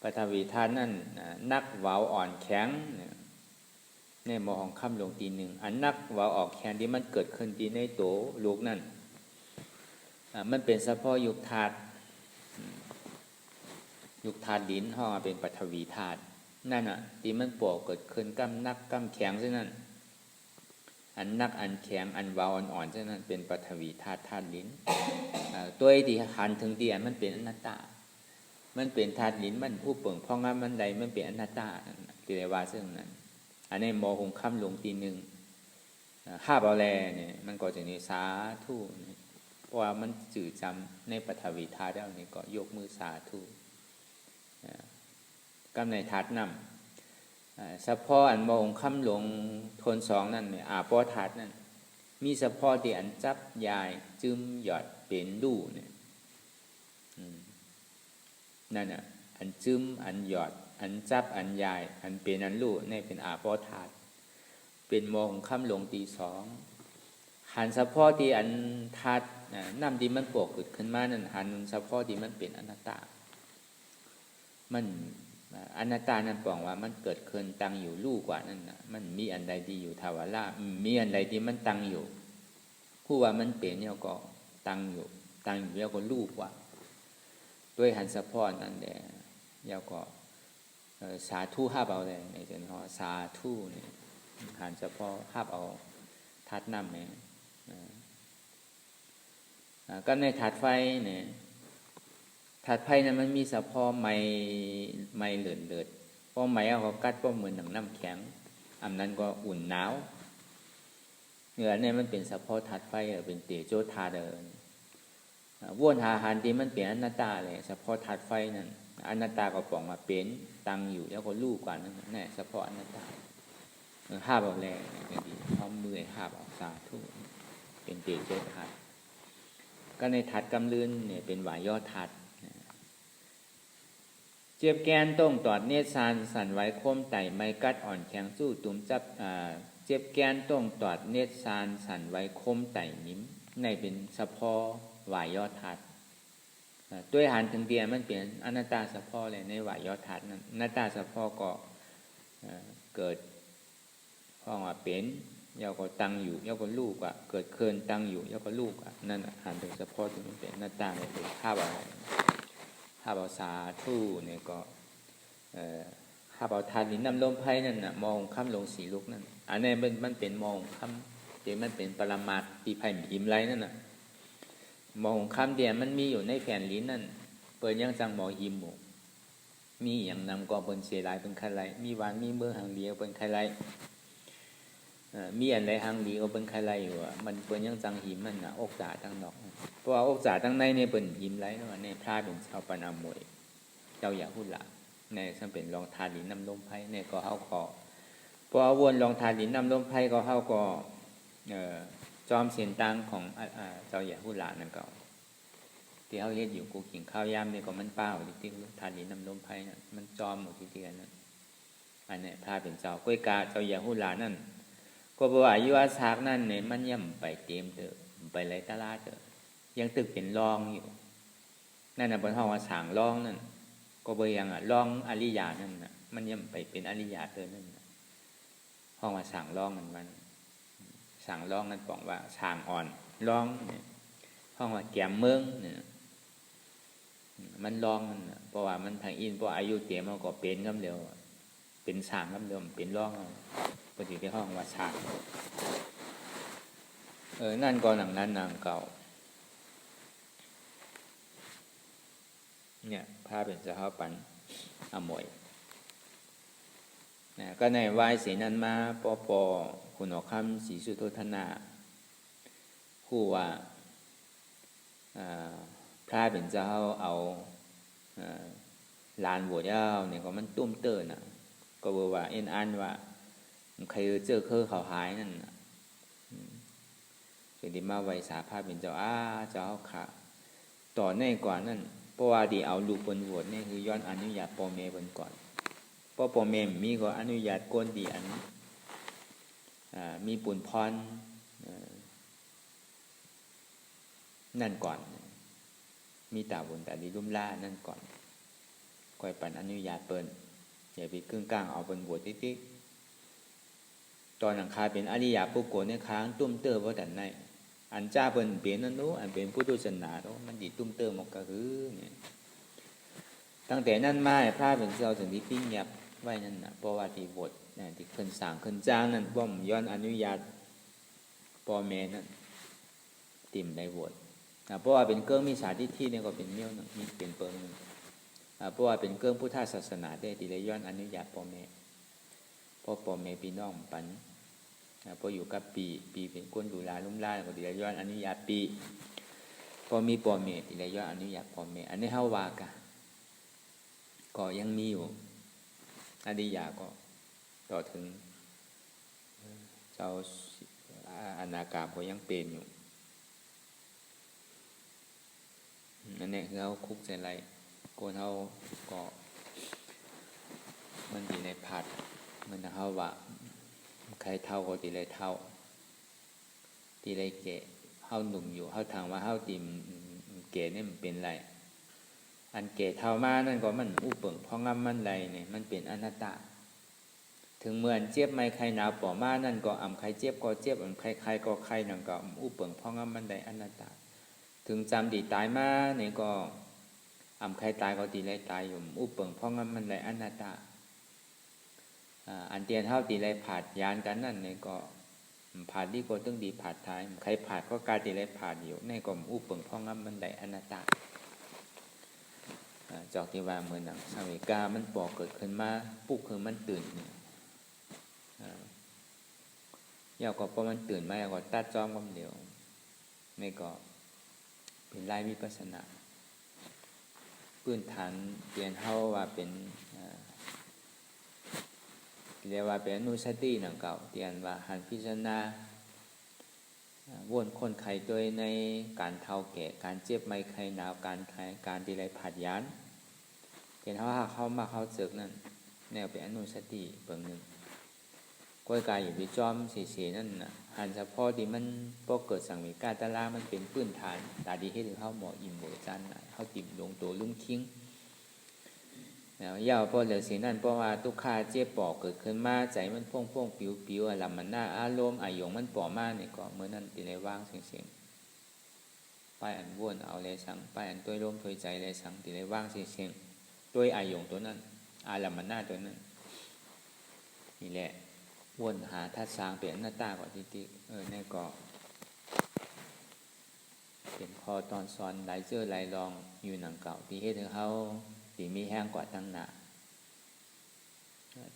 ปฐวีธาตุนั่นนักเว้าอ่อนแข็งเนี่ยโมหงค่ำหลงตีหนึ่งอันนักเว้าออกแข็งที่มันเกิดขึ้นที่ในโตลูกนั่นมันเป็นเฉพาะยุคธาตุลิ้นห่อเป็นปฐวีธาตุนั่นที่มันปอกเกิดขึ้นกำนักกำแข็งเช่นนั้นอันนักอันแข็งอันเว้าอ่อนๆเช่นนั้นเป็นปฐวีธาตุลิ้นตัวที่หันถึงที่อันมันเป็นอนัตตามันเป็นธาตุลิ้นมันผู้เปิ่งพองงามมันใดมันเป็นอนัตตาที่เรียกว่าซึ่งนั้นอันนี้โมหงค่ำหลงตีหนึ่งห้าเบาแลเนี่ยมันก็จะนิสาธุเพราะว่ามันจืดจำในปฐวีธาตุแล้วนี่ก็ยกมือสาธุกำในธาตุนำเฉพาะอันโมหงค่ำหลงทนสองนั่นเนี่ยปอธาตุนั่นมีเฉพาะที่อันจับยายจึมหยอดเป็นดูเนี่ยนั่นอันจึมอันหยอดอั อันจับอันใหญ่อันเป็นอันรู้ในเป็นอาปอธาตุเป็นโมของค่ำลงตีสองหันเฉพาะที่อันธาตุน้ำที่มันปกเกิดขึ้นมานั่นหันเฉพาะที่มันเป็นอนัตตามันอนัตตานั่นบอกว่ามันเกิดขึ้นตั้งอยู่รู้กว่านั่นนะมันมีอันใดที่อยู่ทวาระมีอันใดที่มันตั้งอยู่ผู้ว่ามันเป็นเนี่ยก็ตั้งอยู่แล้วก็รู้กว่าด้วยหันเฉพาะนั่นแหละแล้วก็สาธุห้าเอาเลยในเจ้าพ่อสาธุเนี่ยหันเฉพาะห้าเอาทัดน้ำเนี่ยก็ในถาดไฟเนี่ยถาดไฟนั้นมันมีเฉพาะไม้เหลือดเพราะไม้เอาเขากัดเพราะเหมือนหนังน้ำแข็งอันนั้นก็อุ่นหนาวเนื้อเนี่ยมันเป็นเฉพาะถาดไฟเป็นเตโชธาเดินวนหาหันที่มันเป็นอนัตตาเลยเฉพาะถาดไฟนั้นอนัตตาก็ปองมาเป็นตั้งอยู่แล้วก็รู้กว่านั่นแน่เฉพาะอนัตตาห้าเอาแรงอย่างดีพร้อมมือห้าเอาสาธุเป็นเตโชธาก็ในถัดกำลืนเนี่ยเป็นหวายยอดถัดเจ็บแกนต้งตอดเนตรสันสั่นไว้คมไต่ไม้กัดอ่อนแข็งสู้ตุ่มจับเจ็บแกนต้งตอดเนตรสันสั่นไว้คมไต่นิ้มในเป็นเฉพาะหวายยอดถัดด้วยหันถึงเดียมันเป็นอนัตตาเฉพาะเลยในหวายยอดถัดนั้นอนัตตาเฉพาะก็เกิดห้องว่าเป็นยาวก็ตั้งอยู่ยาวก็ลูกเกิดเคินตั้งอยู่ยาวก็ลูกนั่นหันถึงเฉพาะที่มันเป็นหน้าตาเลยเป็นภาพอะไรภาพเอาสาธุเนี่ยก็ภาพเอาทานลิ้นน้ำลมไพ่นั่นน่ะมองค่ำลงสีลุกนั่นอันนี้มันเป็นมองค่ำเดี๋ยวมันเป็นปรมาตปีไพ่หิมไรนั่นน่ะมองค่ำเดียวมันมีอยู่ในแผ่นลิ้นนั่นเปิดยังจังมองหิมหมูมีอย่างนำก็เป็นเสียลายเป็นใครไรมีหวานมีเมื่อหางเดียวเป็นใครไรมีอันใดหางดีก็เป็นใครไรอยู่มันเป็นยังจังหิมมันนะอกจ่าทั้งนอกเพราะว่าอกจ่าทั้งในเนี่ยเป็นหิมไรเนาะเนี่ยพระเป็นชาวปนามวยเจ้าอย่าพูดละเนี่ยฉันเป็นรองทานหลินน้ำลมไพ่เนี่ยก็เข้าคอเพราะวนรองทานหลินน้ำลมไพ่ก็เข้าก็จอมเสียนตังของเจ้าอย่าพูดละนั่นก็ที่เขาเฮ็ดอยู่กูกินข้าวยามเนี่ยก็มันเป้าที่ทานหลินน้ำลมไพ่นั่นมันจอมหมดที่เดียนั่นอันนี้พระเป็นเจ้ากล้วยกาเจ้าอย่าพูดละนั่นก็บอกว่าอยู่อาสากนั่นเนี่ยมันย่ำไปเต็มเถอะไปไรตลาดเถอะยังตึกเป็นรองอยู่นั่นน่ะบนห้องว่าสางรองนั่นก็บ่ยังรองอริยานั่นน่ะมันย่ำไปเป็นอริยาเถอะนั่นห้องว่าสางรองมันสางรองนั่นบอกว่าสางอ่อนรองเนี่ยห้องว่าแก้มเมืองเนี่ยมันรองนั่นเพราะว่ามันทางอินเพราะอายุเต็มมันก็เป็นกำเร็วเป็นสางกำเร็วเป็นรองปกติที่ห้องว่าฉากนั่นก็หนังนั้นนางเก่าเนี่ยพาเป็นเจ้าปันอมวยนะก็ในวายเสนันมาปอคุณอคำศรีสุโธธนาผู้ว่าพระเป็นเจ้าเอาลานบวชเจ้าเนี่ยก็มันตุ้มเตอร์น่ะก็บอกว่าเอ็นอันว่าใครเจอเคยเขาหายนั่นถึงได้มาไว้สาภาพเป็นเจ้าเจ้าค่ะต่อแน่กว่านั่นเพราะว่าดีเอาลูกบนบวชนี่คือย้อนอนุญาตพ่อแม่บนก่อนเพราะพ่อแม่มีก็อนุญาตก้นดีอันมีปุ่นพรนั่นก่อนมีตาบุญตาดีลุ่มล่านั่นก่อนก่อยปันอนุญาตเปิ้นอย่าไปกึ่งกลางเอาบนบวชติ๊กตอนหลังคาเป็นอริยปุกโกในค้างตุ้มเตอร์ว่าแต่ไหนอันจ้าเป็นเปลี่ยนนั่นนู้อันเป็นพุทธศาสนาโน้มันดีตุ้มเตอร์หมกกระหือเนี่ยตั้งแต่นั้นมาพระเป็นเจ้าถึงที่ปิ้งยับไว้นั่นนะเพราะว่าที่บทที่ขึ้นสางขึ้นจ้างนั่นบ่มย้อนอนุญาตพ่อแม่นั่นติ่มได้บทเพราะว่าเป็นเกิ้งมีสาธิตที่เนี่ยก็เป็นเมี่ยวนึงมีเป็นเปิงนึงเพราะว่าเป็นเกิ้งพุทธศาสนาได้ที่ได้ย้อนอนุญาตพ่อแม่พ่อแม่พี่น้องปันพออยู่กับปีเป็นก้นดูแลลุ่มล่าก็ดีได้ย้อนอนุญาตปีพอมีพ่อแม่ที่ได้ย้อนอนุญาตพ่อแม่อันนี้เฮาว่าก็ยังมีอยู่อริยาก็ต่อถึงเจ้าอนาคาก็ยังเป็นอยู่นั่นแหละคือเขาคุกใจไรโกนเขาก็ มันดีในผัดมันนะเขาว่าใครเท่าก็ดีเลยเท่าดีเลยเกะเขาหนุ่มอยู่เขาทางว่าเขาตีมเกะนี่มันเป็นไรอันเกะเท่ามานั่นก็มันอุปเปิงเพราะงั้นมันไรเนี่ยมันเป็นอนัตตาถึงเมื่อเจ็บไม่ใครหนาวป่อมานั่นก็อ่ำใครเจ็บก็เจ็บอ่ำใครก็ใครนั่นก็อุปเปิงเพราะงั้นมันได้อนัตตาถึงจำดีตายมาเนี่ยก็อ่ำใครตายก็ดีเลยตายอยู่อุปเปิงเพราะงั้นมันได้อนัตตาอันเตียนเท่าตีเลยผาดยานกันนั่นเนี่ยก็ผาดดีก็ต้องดีผาดท้ายใครผาดก็การตีเลยผาดอยู่ในก็อุปเปิงเพราะงั้นมันได้อนัตตาจอกที่ว่าเมื่อหนังสาวิกามันปอกเกิดขึ้นมาปุ๊บคือมันตื่นเนี่ยยาวก็พอมันตื่นมาก็ตัดจอมความเดียวนี่ก็เป็นลายวิปัสสนาพื้นฐานเรียนเฮาว่าเป็นเรียกว่าเป็นอนุสติหนังเก่าเรียนว่าหันพิจารณาวนคนไข้โดยในการเท่าแก่การเจ็บไม่ไข้หนาวการดีไรผัดยานเรียนเฮาเข้ามาเข้าเจิกนั่นแนวเป็นอนุสติเบิ่งหนึ่งก้อยกายอยู่วิจอมเสียนั่นน่ะหันเฉพาะที่มันพอเกิดสังเวชกาตลามันเป็นพื้นฐานตาดีให้ถึงเข้าหมออิ่มเบอจันเข้าติ่มลงตัวลุ่มคิงแล้วยาวพอเหลือสิ่งนั้นเพราะว่าทุกขาเจ็บปอกเกิดขึ้นมาใจมันพ่วงปิวลำมันหน้าอารมณ์อายงมันปอมาเนี่ยก็เมื่อนั้นตีในว่างเสียงป้ายอันวนเอาเลยสังป้ายอันตัวร่มตัวใจเลยสังตีในว่างเสียงตัวอายงตัวนั้นอาลำมันหน้าตัวนั้นนี่แหละวนหาทัศสางเป็นอนัตตาก่อนที่นี่ก็เป็นพอตอนซ้อนไหลเจอไหลลองอยู่หนังเก่าที่เฮ็ดให้เขาตีมีแห้งกว่าตั้งหนา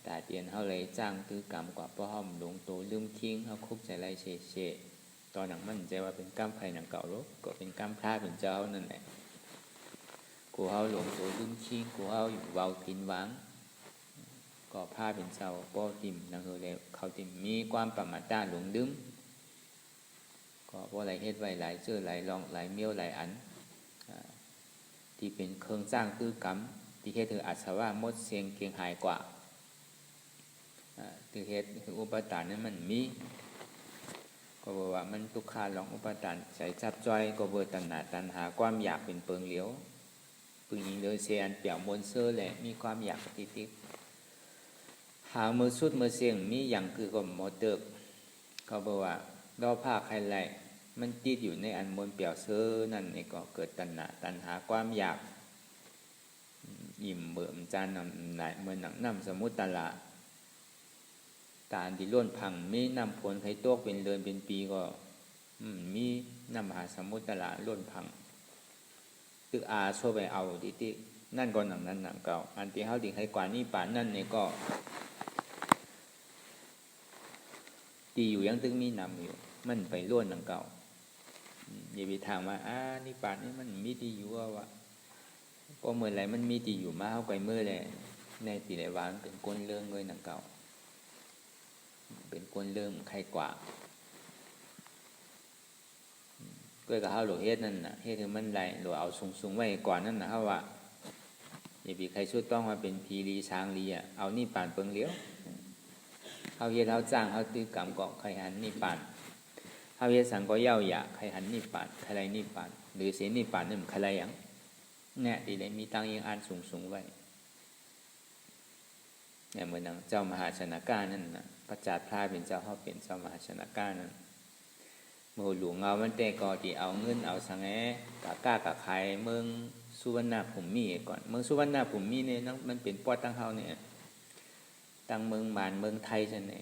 แต่เตียนเขาเลยจ้างตื้อกรรมกว่าเพราะเขาหลงตัวลืมทิ้งเขาคุบใจไรเฉยตอนหนังมันใจว่าเป็นกรรมไผ่หนังเก่าลูกก็เป็นกรรมพระเป็นเจ้านั่นแหละกูเขาหลงตัวลืมทิ้งกูเขาอยู่เบากินวางก็ผ้าเป็นเจ้าป้อติ่มนังเฮเลยเขาติ่มมีความประมาทหลงดึงก็เพราะอะไรเฮ็ดไว้หลายเจอหลายลองหลายเมียวหลายอันที่เป็นเครื่องจ้างตื้อกรรมที่เฮ็ดถืออัศวะมดเสียงเกียงหายกว่าที่เฮ็ดคืออุปทานนั้นมันมีก็บอกว่ามันทุกขาลองอุปทานใส่จับจ้อยก็เบิดตัณหาความอยากเป็นเปิงเหลียวปึงยิงเดินเสียนเปี่ยวมนเสื้อแหละมีความอยากติดหามือสุดมือเสียงมีอย่างคือก็หมดเติบเขาบอกว่าดอผ้าใครไหลมันติดอยู่ในอันมนเปี่ยวเสื้อนั่นนี่ก็เกิดตัณหาความอยากอิ่มเบิ่มจานนำไหลเหมือนหนังน้ำสมุทรตลาตาที่ล้วนพังมีน้ำฝนไข่ตกเป็นเดือนเป็นปีก็มีน้ำมหาสมุทรตลาล้วนพังตึกอาโซไปเอาดินั่นก็หนังนั้นหนังเก่าอันที่เขาติใครกว่านี่ป่านนั่นนี่ก็ตีอยู่ยังตึงมีนำอยู่มันไปล้วนหนังเก่าอย่าไปถามว่านี่ป่านนี้มันมีตีอยู่ว่าพอเมื่อไรมันมีตีอยู่มาเข้าไปเมื่อไรในตีไหนวางเป็นก้นเรื่องเลยหนังเก่าเป็นก้นเรื่องใครกว่าก็กับเขาหลวเฮ็ดนั่นน่ะเฮ็ดคือมันไรหลวเอาสูงไว้ก่อนนั่นน่ะเขาว่าอย่าไปใครชุดต้องมาเป็นพีรีช้างรีเอานี่ป่านเปิงเลี้ยวเขาเฮ็ดเขาจ้างเขาตื้อกรรมก็ใครหันนี่ป่านเขาเฮ็ดสังก็เย่าหยาใครหันนี่ป่านใครไรนี่ป่านหรือเสียนี่ป่านนี่มันใครไรอย่างเนี่ยดีเลยมีตังยังอ่านสูงไว้เนี่ยเหมือนนังเจ้ามหาชนกานั่นนะพระจัดพระเป็นเจ้าเขาเป็นเจ้ามหาชนกานั่นเมื่อหลวงเอามันแต่ก่อที่เอาเงินเอาสังแกะก้ากะไข่เมืองสุวรรณภูมิก่อนเมืองสุวรรณภูมิเนี่ยมันเป็นปอดตั้งเฮาเนี่ยตั้งเมืองมานเมืองไทยใช่ไหม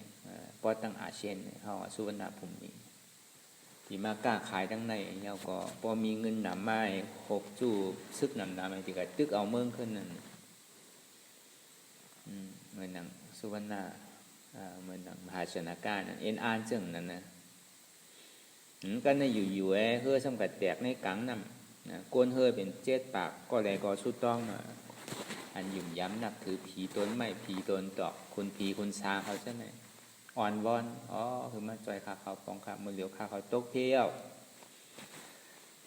ปอดตั้งอาเซียนเฮาสุวรรณภูมิที่มาก้าขายทั้งในเราก็พอมีเงินหนำไม้หกจูบซึกหนำไม้ที่ก็ตึกเอาเมืองขึ้นนั่นเหมือนหนังสุวรรณเหมือนหนังมหาชนกานั่นเอ็นอ่านจึงนั่นนะก็ในอยู่เฮือสำกัดแตกในกังน้ำก้นเฮือเป็นเจ็ดปากก็แลก็สุดต้องอันหยุ่มย้ำนับถือผีตนไม่ผีตนตอกคุณผีคุณซาเขาใช่ไหมอ่อนวอนคือมาจอยขาเขาปองขามือเหลียวขาเขาตกเที่ยว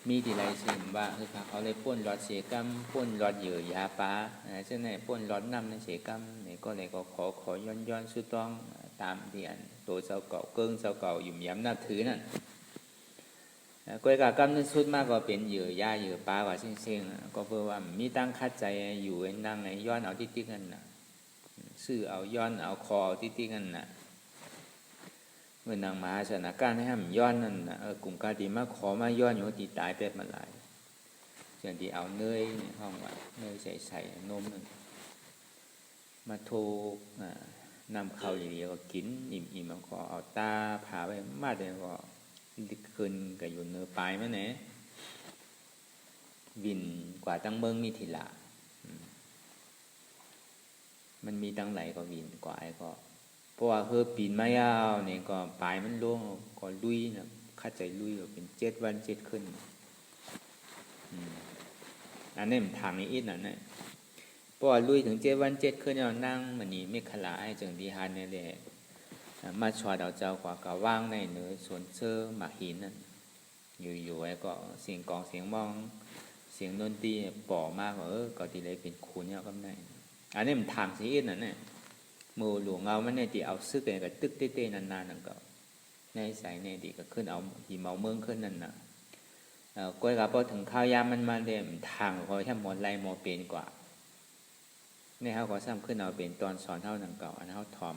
มีที่ไรเช่นว่าคือเขาเลยป้นรอดเสียกรรมป้นรอดเหยื่อยาปลาเช่นไหนป้นรอดน้ำในเสียกรรมเนี่ยก็เลยก็ขอย้อนสุดต้องตามที่อันตัวเจ้าเก่าเกิ้งเจ้าเก่าอยู่ย้ำนับถือนั่นกวยกับกรรมนั้นสุดมากก็เป็นเหยื่อยาเหยื่อปลากว่าเช่นๆก็เพื่อว่ามีตั้งคัดใจอยู่นั่งในย้อนเอาที่กันน่ะซื้อเอาย้อนเอาคอเอาที่กันน่ะเมื่อนางมหาชนะการให้ห้ามย้อนนั่นกลุ่มกาดีมาขอมาย้อนอยู่ที่ตายเป็ดมาหลายอย่างที่เอาเนยห้องว่าเนยใส่นมมาโทนำเข้าอย่างเดียวก็กินอิ่มมันก็เอาตาผ่าไปมาแต่ก็คืนก็อยู่เนื้อปลายมั้ยเนี่ยวินกว่าตั้งเมืองมีทีละมันมีตั้งไหลก็วินกว่าไอ้ก็เพราะว่าคือปีนไม้ยาวเนี่ยก็ปลายมันล่วงก็ลุยนะคัดใจลุยเป็น7 วัน 7 คืนอันนี้มันทางนี้อีกนั่นนะเพราะว่าลุยถึง7 วัน 7 คืนเรานั่งมันนี่ไม่ขลาให้จังดีฮันเนี่ยแหละมาชวดเอาเจ้ากว่ากะว่างในเนื้อสวนเสื้อหมากหินนั่นอยู่ไอ้ก็เสียงกองเสียงมองเสียงดนตรีป่อมากก็ทีไรเป็นคูเนี่ยก็ได้อันนี้มันทางสีอีกนั่นเนี่ยมือหลวงเอามันเนี่ยที่เอาซึกเนี่ยก็ตึกเต้ๆนานๆนั่นก็ในสายเนี่ยดีก็ขึ้นเอาหิมเอาเมืองขึ้นนั่นน่ะก้อยกับพอถึงข้าวยามมันมาเด่มทางก็แค่หมดไรหมดเป็นกว่าเนี่ยเขาก็ซ้ำขึ้นเอาเป็นตอนสอนเท่านั่นเก่าอันเขาทอม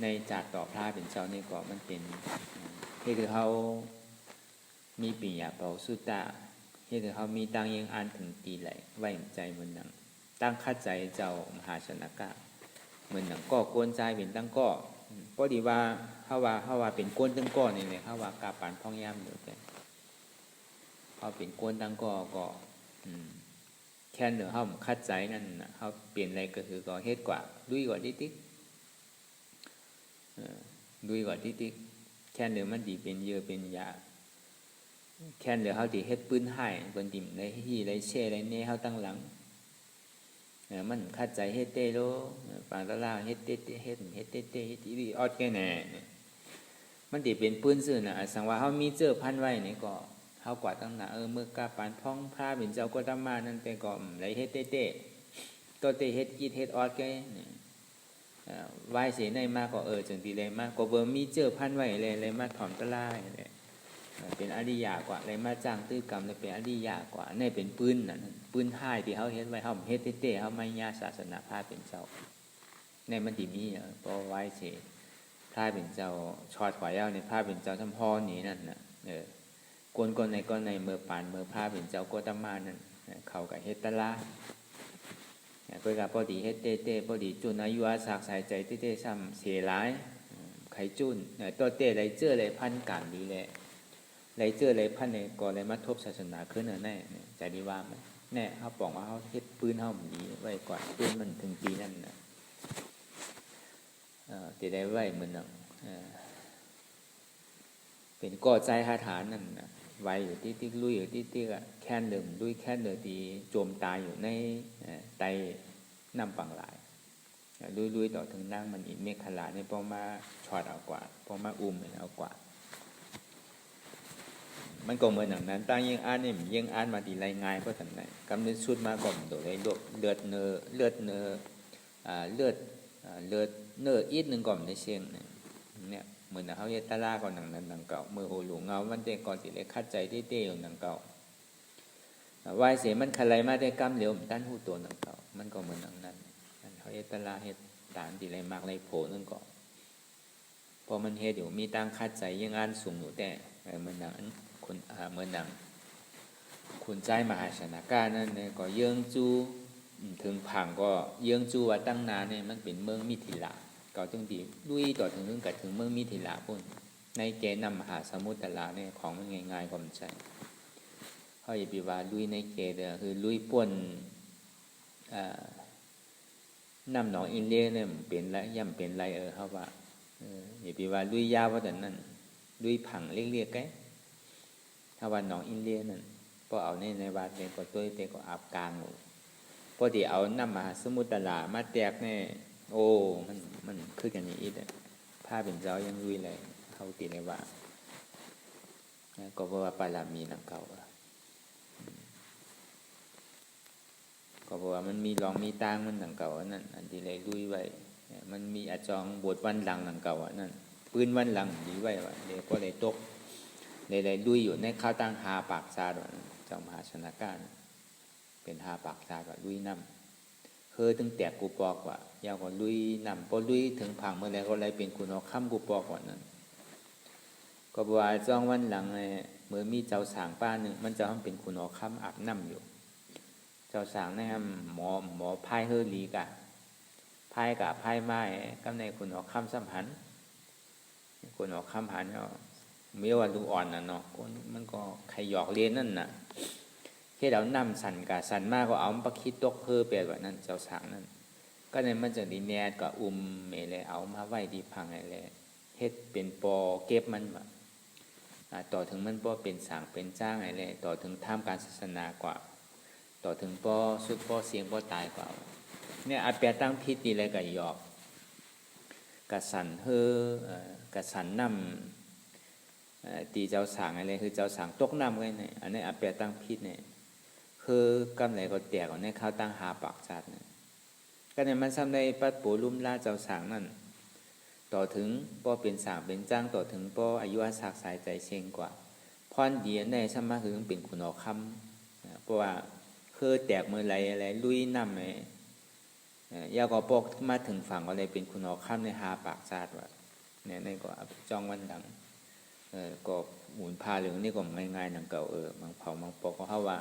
ในจากต่อพระเป็นเจ้านี่ก็มันเป็นที่คือเขามีปิญญาเปาสุตตาที่คือเขามีตังยังอ่านถึงตีไหลไว้ใจเหมือนหนังตั้งคัดใจเจ้ามหาชนกะเหมือนหนังก็โกนใจเป็นตั้งก็พอดีว่าเขาว่าเป็นก้นตั้งก้อนนี่เลยเขาว่ากาปานพ่องย่ำอยู่แต่เขาเป็นก้นตั้งก็แค่เหนือเขาคัดใจนั่นเขาเปลี่ยนอะไรก็คือก็เฮ็ดกว่าดุยกว่าติ๊กดุยกว่าติ๊กแค่เหนือมันดีเป็นเยอะเป็นยาแค่เหนือเขาดีเฮ็ดปืนให้บนดิ่มในที่ไรเช่ไรเน่เขาตั้งหลังมันคัดใจเฮ็ดเต้โลปางตะล่าเฮ็ดเต้เฮ็ดเต้เฮ็ดอีออดแก่แน่มันดีเป็นปืนซื่อน่ะสังว่าเขามีเจอพันไว้นี่ก็เขากว่าตั้งหนาเมื่อกาปานพ้องพระเป็นเจ้าก็ตมานั่นแต่ก็ไรเฮ็ดเต้ตัวเต้เฮ็ดกีดเฮ็ดออดแก่ไหว้เสียในมากก็จังตีเลยมากก็เบอร์มีเจอพันไว้เลยมาถอมตะล่าเลยเป็นอริยากว่าอะไรมาจ้างตื้อกรรมเลยเป็นอริยากว่านี่เป็นปืนนั่นปืนท้ายที่เขาเฮ็ดไว้เขาเฮ็ดเต้เขาไม่ญาศาสนาพระเป็นเจ้าในมันดีมีเพราะไหว้เสียพระเป็นเจ้าชอดขวายเอาในพระเป็นเจ้าทำพ่อนี้นั่นน่ะกวนในเมื่อปานเมื่อพระเป็นเจ้าโกตมานั่นเขากับเฮ็ดตะล่าก็กับพอดีเฮ็ดเต้พอดีจุนอายุอาศักสายใจเต้ซ้ำเสียหลายไข่จุนตัวเต้ไรเจอไรพันการดีแหละไรเจอไรพันในก่อไรมาทบศาสนาขึ้นแน่ใจดีว่าไหมแน่เขาบอกว่าเขาเฮ็ดปืนเขาหนีไว้ก่อนปืนมันถึงปีนั่นนะตีได้ไว้เหมือนเป็นก่อใจคาถานั่นนะไว้อยู่ที่ลุยอยู่ที่แค่นเดิมลุยแค่นเดิมที่โจมตายอยู่ในไตน้ำปังหลายลุยต่อถึงนั่งมันอีกเมฆขลาเนี่ยพอมาช็อตเอากว่าพอมาเอากว่ามันก็เหมือนอย่างนั้นตั้งยังอ่านนี่ยังอ่านมาดีไรง่ายเพราะทำไงกำเนิดชุดมาก่อนโดยเลือดเนื้ออีกหนึ่งก่อนในเชียงเนี่ยเหมือนเขาเยตลาก่อนหนังเก่าเมื่อโหหลวงเงามันเด็กก่อนสิเลยคัดใจเต้ๆอยู่หนังเก่าวายเสียมันขลายมาได้กำเหลียวด้านหูตัวหนังเก่ามันก็เหมือนหนังนั้นเขาเยตลาเฮ็ดด่านดีไรมากไรโผล่นั่นก่อนพอมันเฮ็ดอยู่มีตั้งคัดใจยังอ่านสูงอยู่แต่เหมือนหนังเหมือนหนังคุณใจมหาชนะการนั่นเนี่ยก็เยื่องจูถึงผังก็เยื่องจูว่าตั้งนานเนี่ยมันเป็นเมืองมิถิลาก็จึงดีลุยต่อถึงกับถึงเมืองมิถิลาพุ่นในแกนำมหาสมุทรลาเนี่ยของมันง่ายๆความใจเขาอย่าไปว่าลุยในเกเดคือลุยป่นน้ำหนองอินเล่เนี่ยเป็นไรย่ำเป็นไรเขาว่าอย่าไปว่าลุยยาวเพราะแต่นั้นลุยผังเรียกๆไงถ้าวันหนองอินเลียนั่นพอเอาในวัดเนี่ยก็ตัวเตก็อาบกลางพอที่เอาน้ำมหาสมุทรลามาแตกเนี่ยโอ้มันคือกันอย่างนี้ผ้าเป็นเจ้ายังลุยเลยเขาตีในว่า ก็เพราะว่าปารามีนังเก่าก็เพราะว่ามันมีรองมีตางมันนังเก่านั่นอันที่เลยลุยไว้มันมีอาจองบทวันหลังนังเก่านั่นปืนวันหลังดีไว้ว่าเดี๋ยวก็เลยตกเลยลุยอยู่ในข้าวตั้งหาปากซาดว่าเจ้ามหาชนะการเป็นหาปากซาดว่าลุยน้ำถึงแตกกูปอกว่ายาวกว่าลุยน้ำพอลุยถึงผังเมื่อไรก็เลยเป็นคุณเอาค้ำกูปอกว่านั้นก็บอกว่าจ้องวันหลังเมื่อมีเจ้าสางป้าหนึ่งมันจะต้องเป็นคุณเอาค้ำอาบน้ำอยู่เจ้าสางนะครับหมอพายเฮลีกะพายกับพายไม้กำในคุณเอาค้ำสัมพันธ์คุณเอาค้ำพันธ์เนาะเมื่อวันลูกอ่อนน่ะเนาะมันก็ใครหยอกเลี้ยนนั่นน่ะแค่เรานำสันกะสันมากก็เอาปลาคิดตกเพื่อเปลี่ยนว่านั่นเจ้าสางนั่นก็ในมันจะดีแนดก็เมเลยเอามาไว้ดีพังอะไรเฮ็ดเป็นปอเก็บมันแบบต่อถึงมันปอเป็นสางเป็นจ้างอะไรต่อถึงท่ามการศาสนากว่าต่อถึงปอสุดปอเสียงปอตายกว่าเนี่ยอาเปียตั้งพิษดีเลยกับหยอกกระสันกระสันนำตีเจ้าสางอะไรคือเจ้าสางตกน้ำไว้เนี่ยอันนี้อาเปียตั้งพิษเนี่ยคือกำไรก็แตกของในข้าวตั้งหาปากจัดเนี่ยก็เนี่ยมันซ้ำในปัดปูลุ่มล่าเจ้าสางนั่นต่อถึงป้อเป็นสางเป็นจ้างต่อถึงป้ออายุอาศักสายใจเชงกว่าพรดีในซ้ำมาคือต้องเป็นคุณอคำเพราะว่าคือแตกเมื่อไรอะไรลุยน้ำไยาวก็ปอกมาถึงฝั่งก็เลยเป็นคุณอคำในหาปากจัดว่าเนี่ยนี่ก็จ้องวันดังก็หมุนพาเหลืองนี่ก็ง่ายๆหนังเก่าบางเผาบางปอกก็เขาว่า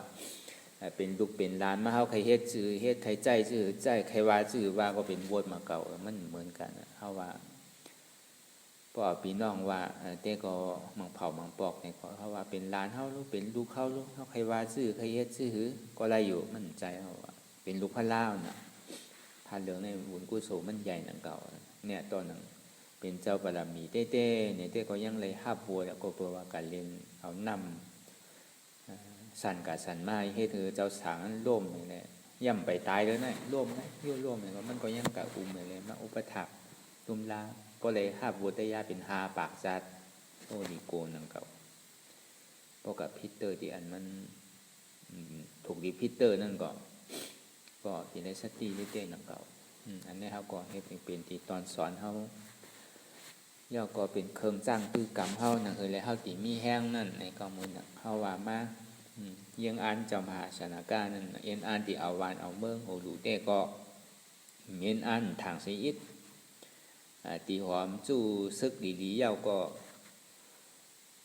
เป็นลูกเป็นล้านมาเขาใครเฮ็ดชื่อเฮ็ดใครใจชื่อใจใครว่าชื่อว่าก็เป็นวดมาเก่ามันเหมือนกันเขาว่าพ่อพี่น้องว่าแต่ก็บางเผาบางปอกเนี่ยเขาว่าเป็นล้านเขาลูกเป็นลูกเขาลูกเขาใครว่าชื่อใครเฮ็ดชื่อก็ไรอยู่มันใจเขาว่าเป็นลูกพระเล่าน่ะพาเหลืองในบุญกุศลมันใหญ่หนังเก่าเนี่ยตอนนั้นเป็นเจ้าบารมีเต้ๆเนี่ยเต้ก็ยังเลยห้าบัวแล้วก็เพื่อว่าการเรียนเอานำสันกับสันไม้ให้เธอเจ้าสางล่มนี่แหละย่ำไปตายเลยนะล่มนะยั่วล่มเนี่ยมันก็ยังกับเลยมาอุปถัมภ์ตุมลาก็เลยห้าบัวตยาเป็นหาปากจัดโอ้ดีโกนังเก่าเพราะกับพิเตอร์ที่อันมันถูกดีพิเตอร์นั่นก็ที่ในสติเต้นังเก่าอันนี้เขาก็ให้เป็นที่ตอนสอนเขาย่อก็เป็นเครื่องจ้างตื้อกรรมเฮานั่นคือแล้วเฮาติมีแห้งนั่นในกองมือน่ะเฮาว่ามายังอ่านเจ้ามหาชนากานั่นเอ็นอ่านที่เอาวานเอาเมืองโอดูเต้ก็เอ็นอ่านทางสิอิดตีหอมจู้ซึกดีๆยาวก็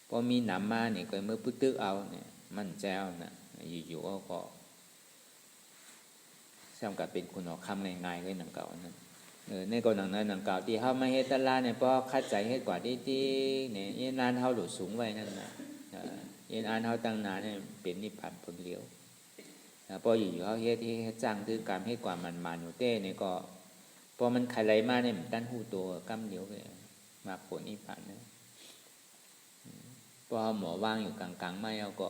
พอมีน้ำมาเนี่ยก็เมื่อพุตึกเอาเนี่ยมันแจ้วน่ะอยู่ๆก็ซ้ำกับเป็นคุณออกคำง่ายๆเลยหนังเก่านั่นในก่อนหนังนั้นหนังเก่าที่เขาไม่เฮ็ดตลาดเนี่ยเพราะคัดใจเฮ็ดกว่าที่เนี่ยเย็นนานเขาหลุดสูงไว้นั่นนะเย็นนานเขาตั้งนานเนี่ยเป็นนิพพานผลเลี้ยวพออยู่เขาเฮ็ดที่จ้างตื้อการให้กว่ามันอยู่เต้เนี่ยก็พอมันใครไหลมาเนี่ยมันตั้นหูตัวกำเลี้ยวเลยมาผลนิพพานเนี่ยพอหมอว่างอยู่กลางๆไม่เอาก็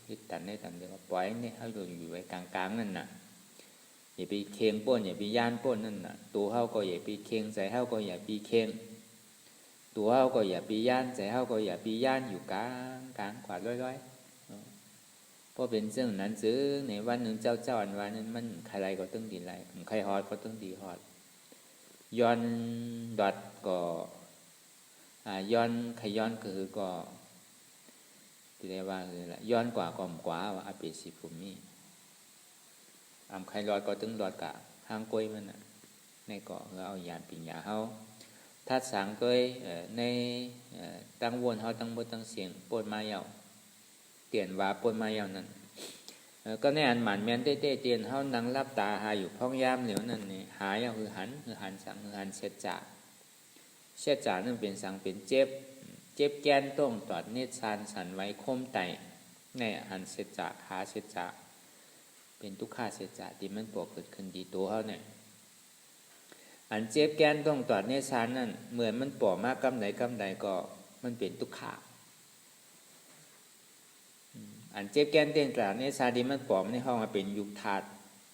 เฮ็ดตันได้ตันเดียวปล่อยเนี่ยเขาอยู่ไว้กลางๆนั่นน่ะอย่าไปเคียงป้นอย่าไปย่านป้นนั่นน่ะตัวเฮาก็อย่าไปเคียงใจเฮาก็อย่าไปเคียงตัวเฮาก็อย่าไปย่านใจเฮาก็อย่าไปย่านอยู่กลางขวาดร้อยๆเพราะเป็นเรื่องนั้นซื้อในวันหนึ่งเจ้าอันวันนั้นมันใครก็ต้องดีไรใครฮอดก็ต้องดีฮอดย้อนดอดก็ย้อนใครย้อนคือก็ที่เรียกว่าคือละย้อนกว่าก่อมกว่าว่าอาเปสิภูมิใครรอดก็ตึงรอดกะห้างกล้วยมันน่ะในเกาะเอายานปิญญาเฮาทัดสังกล้วยในตั้งวนเฮาตั้งบทตั้งเสียงปนมาเยาเตียนว่าปนมาเยานั่นก็ในอันหมันแม่นเต้เตียนเฮานั่งรับตาหาอยู่พ้องยามเหลียวนั่นนี่หาเยาคือหันสังคือหันเช็ดจ่านั่นเป็นสังเป็นเจ็บแกนต้งตอดเนตรซานสันไว้คมไตในหันเช็ดจ่าหาเช็ดจ่าเป็นทุกขาเสียจที่มันปกเกิดขึ้นดีตัวเขาเนี่ยอันเจ็บแกนต้องตอดเนสานนั่นเหมือนมันปอกมากกำใดก็มันเป็นทุกขาอันเจ็บแกนเตียงกลางเนสานดีมันปอกในห้องมาเป็นยุคธาตุ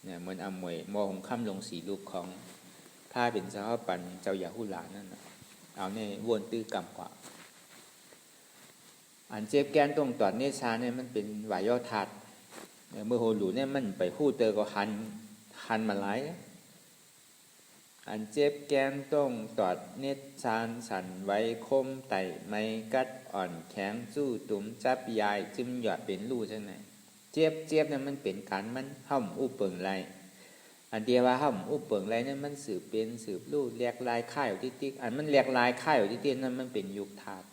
เนี่ยเหมือนอมวยมอหงค่ำลงสีลูกของผ้าเป็นเจ้าปันเจ้าหยาหุลานั่นเอาในวนตื้อกำกว่า อันเจ็บแกนตรงตอดเนชาเนี่ยมันเป็นวายย่อทัดเมื่อโหลูเนี่ยมันไปหู้เตอก็หันมาหลายอันเจ็บแกนตรงตอดเนชานสันไว้คมไตไม่กัดอ่อนแข็งสู้ตุ้มจับยายจึมหยอดเป็นรูจังไหนเจ็บเนี่ยมันเป็นการมันห่มอุปเปิงไรอันเดียวว่าห่มอุปเปิงไรเนี่ยมันสืบเป็นสืบรูแหลกลายค่ายอยู่ติ๊กอันมันแหลกลายค่ายอยู่ติ๊กนั่นมันเป็นยุคถาด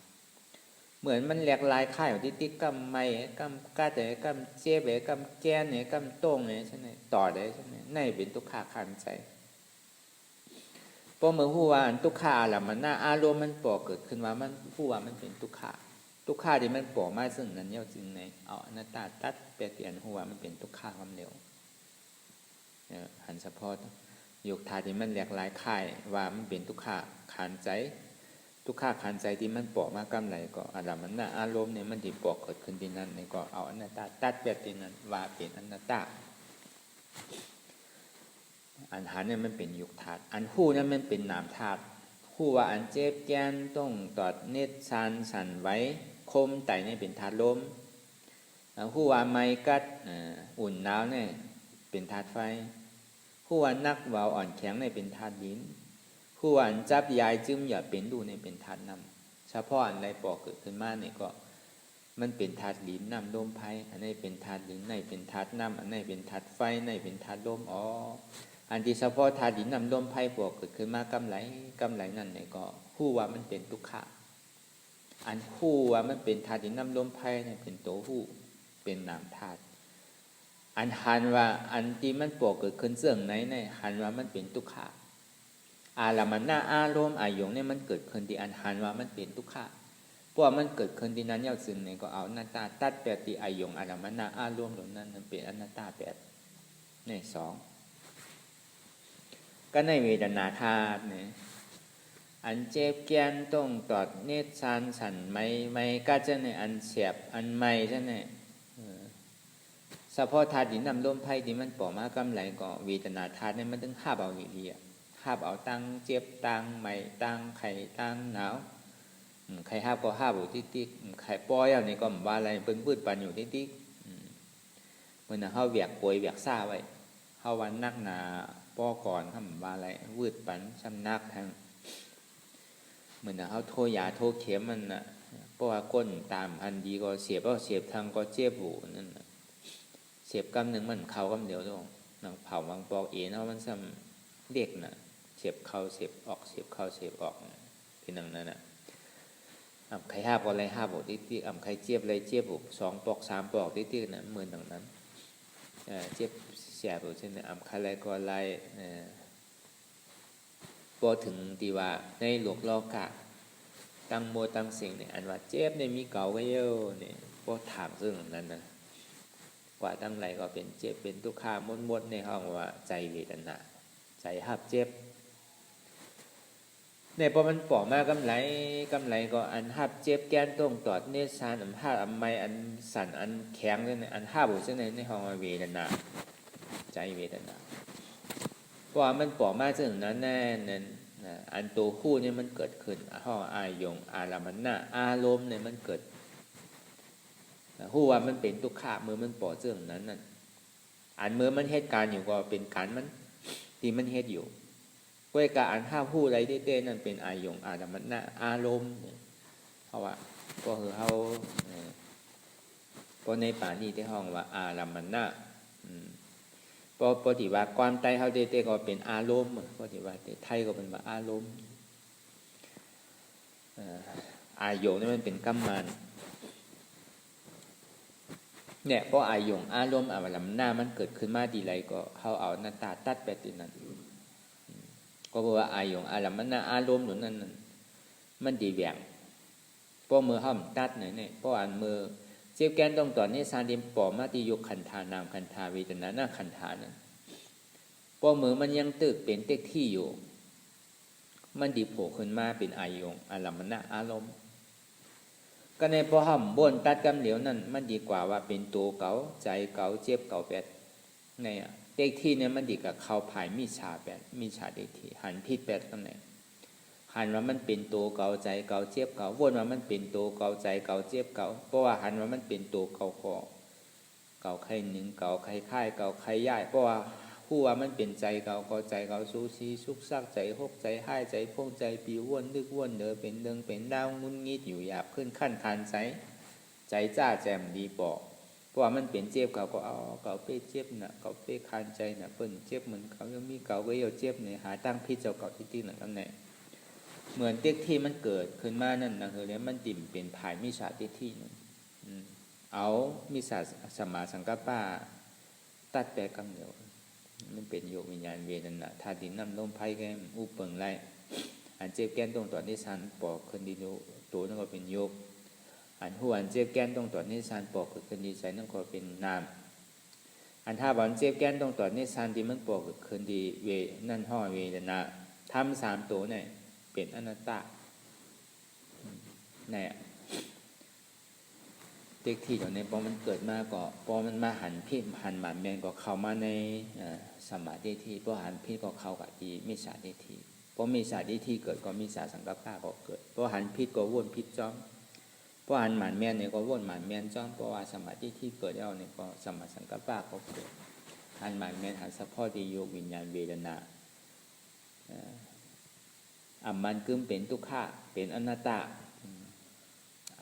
เหมือนมันแหลกลายค่ายอยู่ติ๊กกำไม่กำกาแต่กำเจ็บเลยกำแกนเนี่ยกำโต้งเนี่ยใช่ไหมต่อได้ใช่ไหมในเป็นทุกขาขันใจพอเมื่อผู้ว่าทุกขาละมันน่าอารมณ์มันป่อเกิดขึ้นว่ามันผู้ว่ามันเป็นทุกขาที่มันป่อมาซึ่งนั้นเนี่ยจริงในเอาอนัตตาตัดเปลี่ยนผู้ว่ามันเป็นทุกขาความเร็วหันเฉพาะยุคทาที่มันแหลกหลายค่ายว่ามันเป็นทุกขาขันใจทุกขาขันใจที่มันป่อมากำไรก็อะไรมันน่าอารมณ์เนี่ยมันที่ป่อเกิดขึ้นที่นั้นในก็เอาอนัตตาตัดเปลี่ยนนั้นว่าเป็นอนัตตาอันหันเนี่ยมันเป็นยุคธาตุอันหู้เนี่ยมันเป็นนามธาตุหู้ว่าอันเจ็บแกนต้องตอดเนตรชันสั่นไว้คมไตเนี่ยเป็นธาตุลมหู้ว่าไม้กัดอุ่นหนาวเนี่ยเป็นธาตุไฟหู้ว่านักเบาอ่อนแข็งเนี่ยเป็นธาตุดินหู้ว่าอันจับยายจึ้มหยอดเป็นดูเนี่ยเป็นธาตุน้ำเฉพาะอันใดปอกเกิดขึ้นมาเนี่ยก็มันเป็นธาตุดินน้ำลมไฟอันนี้เป็นธาตุดินในเป็นธาตุน้ำอันนี้เป็นธาตุไฟในเป็นธาตุลมอันที่เฉพาะธาตุดินน้ำลมไฟบวกเกิดขึ้นมากำไรนั่นเนี่ยก็ฮู้ว่ามันเป็นทุกขะอันฮู้ว่ามันเป็นธาตุดินน้ำลมไฟเนี่ยเป็นตัวฮู้เป็นนามธาตุอันหันว่าอันที่มันบวกเกิดขึ้นเสื่องไหนเนี่ยหันว่ามันเป็นทุกขะอาละมันน่าอารมณ์อายงเนี่ยมันเกิดขึ้นที่อันหันว่ามันเป็นทุกขะเพราะมันเกิดขึ้นที่นั้นยาวซึ่งเนี่ยก็เอาอนัตตาตัดแปดที่อายงอาละมันน่าอารมณ์เหล่านั้นมันเป็นอนัตตาแปดในสองก็ในเวทนาธาตุเนี่ยอันเจ็บแกนต้องตอดเนตรชันสันไม่ก็จะในอันเสียบอันไม่ใช่ไหมเฉพาะธาตุดินน้ำลมไฟที่มันป่อมากำไรก็เวทนาธาตุเนี่ยมันต้องห้าเอาอย่างเดียวห้าเอาตั้งเจ็บตั้งไม่ตั้งไข่ตั้งหนาวใครห้าก็ห้าบุติ๊กใครปล่อยเอาในก็ว่าอะไรเพิ่งพูดปันอยู่ติ๊กเมื่อเขาเวียกป่วยเวียกซ่าไว้เขาวันนักหนาป้อก่อนทำว่าอะไรวืดปันช้ำนักทางเหมือนเขาโทยาโทเข็มมันน่ะเพราะว่าก้นตามอันดีก็เสียบทางก็เจ็บหูนั่นเสียบกำหนึ่งมันเขากำเดียวตรงหนังเผาบางปอกเอ็นเขามันซ้ำเด็กน่ะเสียบเข้าเสียบออกเสียบเข้าเสียบออกเป็นอย่างนั้นน่ะใครห้าปอกอะไรห้าปอกติ๊กใครเจ็บอะไรเจ็บหู2 ปอก 3 ปอกติ๊กน่ะเหมือนอย่างนั้นเจ็บเสียบเช่นใครอะไรก็อะไรพอถึงที่ว่าในหลวงโลกะตั้งโมตั้งเสียงเนี่ยอันว่าเจ็บเนี่ยมีเก่าก็เยอะเนี่ยพอถามซึ่งนั้นนะกว่าตั้งไรก็เป็นเจ็บเป็นทุกข์มดในห้องว่าใจเวทนาใจหับเจ็บเนี่ยพอมันป่อมากำไรก็อันหับเจ็บแกนตรงตอดเนชานอันหับอันไม่อันสั่นอันแข็งเนี่ยอันหับอยู่เช่นในห้องว่าเวทนาใจเวทนาเพราะมันป่อมากซึ่งนั้นแน่นั่นอันตัวคู่เนี่ยมันเกิดขึ้นห้องอายงอารมันน่ะอารมณ์เนี่ยมันเกิดหู้ว่ามันเป็นทุกข์มือมันป่อซึ่งนั้นนั่นอันมือมันเหตุการณ์อยู่ก็เป็นการมันที่มันเหตุอยู่เว้ยการอันห้าผู้ไรเต้นั่นเป็นอายงอารมันน่ะอารมณ์เพราะว่าก็คือเขาก็ในป่านี้ที่ห้องว่าอารมันน่ะปฏิว่าความใจเขาเต้ก็เป็นอารมณ์ปฏิว่าไทยก็เป็นว่าอารมณ์อายงนี่มันเป็นกัมมันเนี่ยเพราะอายงอารมณ์อารมณ์หน้ามันเกิดขึ้นมาดีไรก็เขาเอาหน้าตาตัดไปตินั้นก็บอกว่าอายงอารมณ์หน้าอารมณ์หนุนนั้นมันดีแหวงเพราะมือห้ามตัดเนี่ยเพราะอันมือเจ็บแกนตรงต่อนี้ซาดิมปอมาติยุคันธานามคันธาเวทนาหน้าคันธานั้นพอมือมันยังตึกเป็นเต็กที่อยู่มันดีโผล่ขึ้นมาเป็นอายงอารมณ์หน้าอารมณ์ก็ในพอห้ามบนตัดกำเหลียวนั่นมันดีกว่าว่าเป็นตัวเก่าใจเก่าเจ็บเก่าแปดในเต็กที่เนี่ยมันดีกับเขาภายมีชาแปดมีชาเต็กที่หันพิษแปดตำแหน่งหั หันว่ามันเป็นตัวเก่าใจเก่าเจ็บเก่าวนว่ามันเป็นตัวเก่าใจเก่าเจ็บเก่าเพราะว่าหันว่ามันเป็นตัวเก่าก่อเก่าใครหนึ่งเก่าใครค่ายเก่าใครย่ายเพราะว่าผู้ว่ามันเป็นใจเก่าใจเก่าสู้ซีสุกซักใจหกใจให้ใจพงใจปีวนนึกวนเดอเป็นเดิงเป็นดาวงุนงิดอยู่หยาบขึ้นขั้นคานใจจ้าแจมดีบอกเพราะว่ามันเป็นเจ็บเก่าก็เอาเก่าเป้เจ็บน่ะเก่าเป้คานใจน่ะเปิ้นเจ็บเหมือนเขายังมีเก่าก็เยาเจ็บเนี่ยหาตั้งพิษเจ้าเก่าที่ตีหนึ่งนั่นแหละเหมือนเต็กที่มันเกิดขึ้นมานั่นนะคือเนี่ยมันดิ่มเป็นภายมิจฉาทิฏฐินั่นเอามิจฉาสมาสังกัปปะตัดแปลกำเหนียวมันเป็นโยวิญญาณเวทนาธาตุดินน้ำลมไฟแกมอุปเปิงไรอันเจ็บแก้นตรงต่อนิสานปอกคนดีโยตัวนั่นก็เป็นโยกอันหัวอันเจ็บแก้นตรงต่อนิสานปอกคือคนดีใจนั่นก็เป็นนามอันถ้าวันเจ็บแก้นตรงต่อนิสานที่มันปอกคือคนดีเวนั่นห่อเวทนาทำ3ตัวเนี่ยเป็นอนัตตาเนี่ยเด็กที่อยู่ในพอมันเกิดมาก็พอมันมาหันพิษหันหมันแมนก็เข้ามาในสมาธิที่พอหันพิษก็เข้ากับที่มิจฉาทิฏฐิพอมิจฉาทิฏฐิเกิดก็มิจฉาสังกัปปะก็เกิดพอหันพิษก็วนพิษจ้อมพอหันหมันแมนเนี่ยก็วนหมันแมนจ้อมเพราะว่าสมาธิที่เกิดแล้วเนี่ยก็สมาสังกัปปะก็เกิดหันหมันแมนหันสัพพะติโยวิญญาณเวทนามันกึมเป็นทุกข์เป็นอนัตตา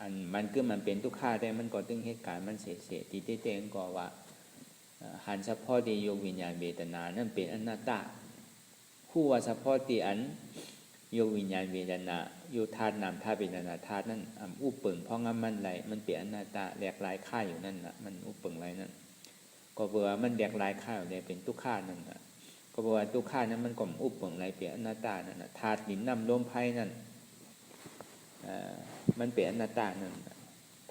อันมันกึมมันเป็นทุกข์แต่มันก็ตึงเหตุการณ์มันเสียที่เต้งก็ว่าหันเฉพาะที่โยวิญญาณเวทนานั่นเป็นอนัตตาผู้ว่าเฉพาะที่อันโยวิญญาณเวทนาโยธาตุนามธาตุเวทนาธาตุนั่นอุปเปิงเพราะงั้นมันไรมันเป็นอนัตตาแหลกลายค่ายอยู่นั่นน่ะมันอุปเปิงไรนั่นก็เบื่อมันแหลกลายค่ายอยู่เนี่ยเป็นทุกข์นั่นน่ะก็บอกว่าทุกข์นั้นมันก็อุปเปิงไรเป็นอนัตตานั่นน่ะธาตุดินน้ำลมไฟนั่นมันเป็นอนัตตานั่น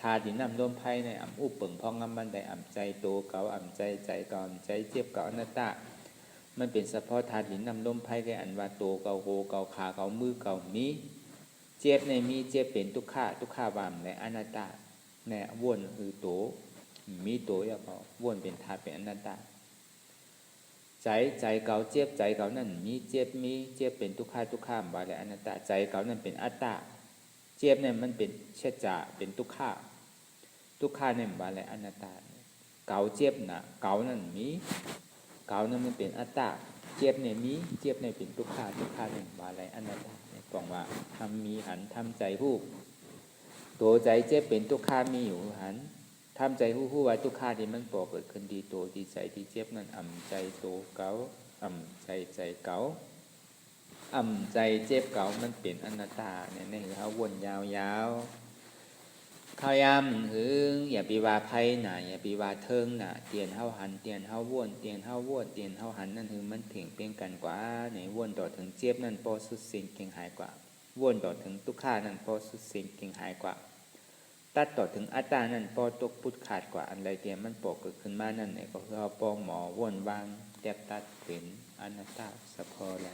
ธาตุดินน้ำลมไฟในอุปเปิงเพราะงั้นมันได้ใจโตเก่าใจเก่าใจเจ็บเก่าอนัตตามันเป็นเฉพาะธาตุดินน้ำลมไฟแค่อันว่าโตเก่าโกเก่าขาเก่ามือเก่ามีเจ็บในมีเจ็บเป็นทุกข์วามในอนัตตาในวนคือโตมีโตอย่างเก่าวนเป็นธาตุเป็นอนัตตาใจเก่าเจ็บใจเก่านั่นมีเจ็บเป็นทุกข์บาและอนัตตาใจเก่านั่นเป็นอัตตาเจ็บเนี่ยมันเป็นเชจาเป็นทุกข์เนี่ยบาและอนัตตาเก่าเจ็บนะเก่านั่นมีเก่านั่นมันเป็นอัตตาเจ็บเนี่ยมีเจ็บเนี่ยเป็นทุกข์เนี่ยบาและอนัตตาบอกว่าทำมีหันทำใจผู้ตัวใจเจ็บเป็นทุกข์มีอยู่หันทำใจผู้ว่าทุกข์ที่มันปอกเกิดขึ้นดีโตดีใจที่เจ็บนั่นใจโตเก่าใจเก่าใจเจ็บเก่ามันเป็นอนัตตาเนี่ยนี่คือเขาวนยาวข้าวยำหึงอย่าปีว่าไพ่หนาอย่าปีว่าเทิงหนาเตียนเฮาหันเตียนเฮาวนเตียนเฮาวนเตียนเฮาหันนั่นคือมันเพ่งเพียงกันกว่าในวนต่อถึงเจ็บนั่นพอสุดสิ่งเก่งหายกว่าวนต่อถึงทุกข์นั่นพอสุดสิ่งเก่งหายกว่าตัดต่อถึงอัตตานั่นพอตกพุทธขาดกว่าอันใดเตียมันปกเกิดขึ้นมานั่นเนี่ยก็คือเอาปอหมอวนวางแตบตัดเป็นอนัตตาสะพอไหล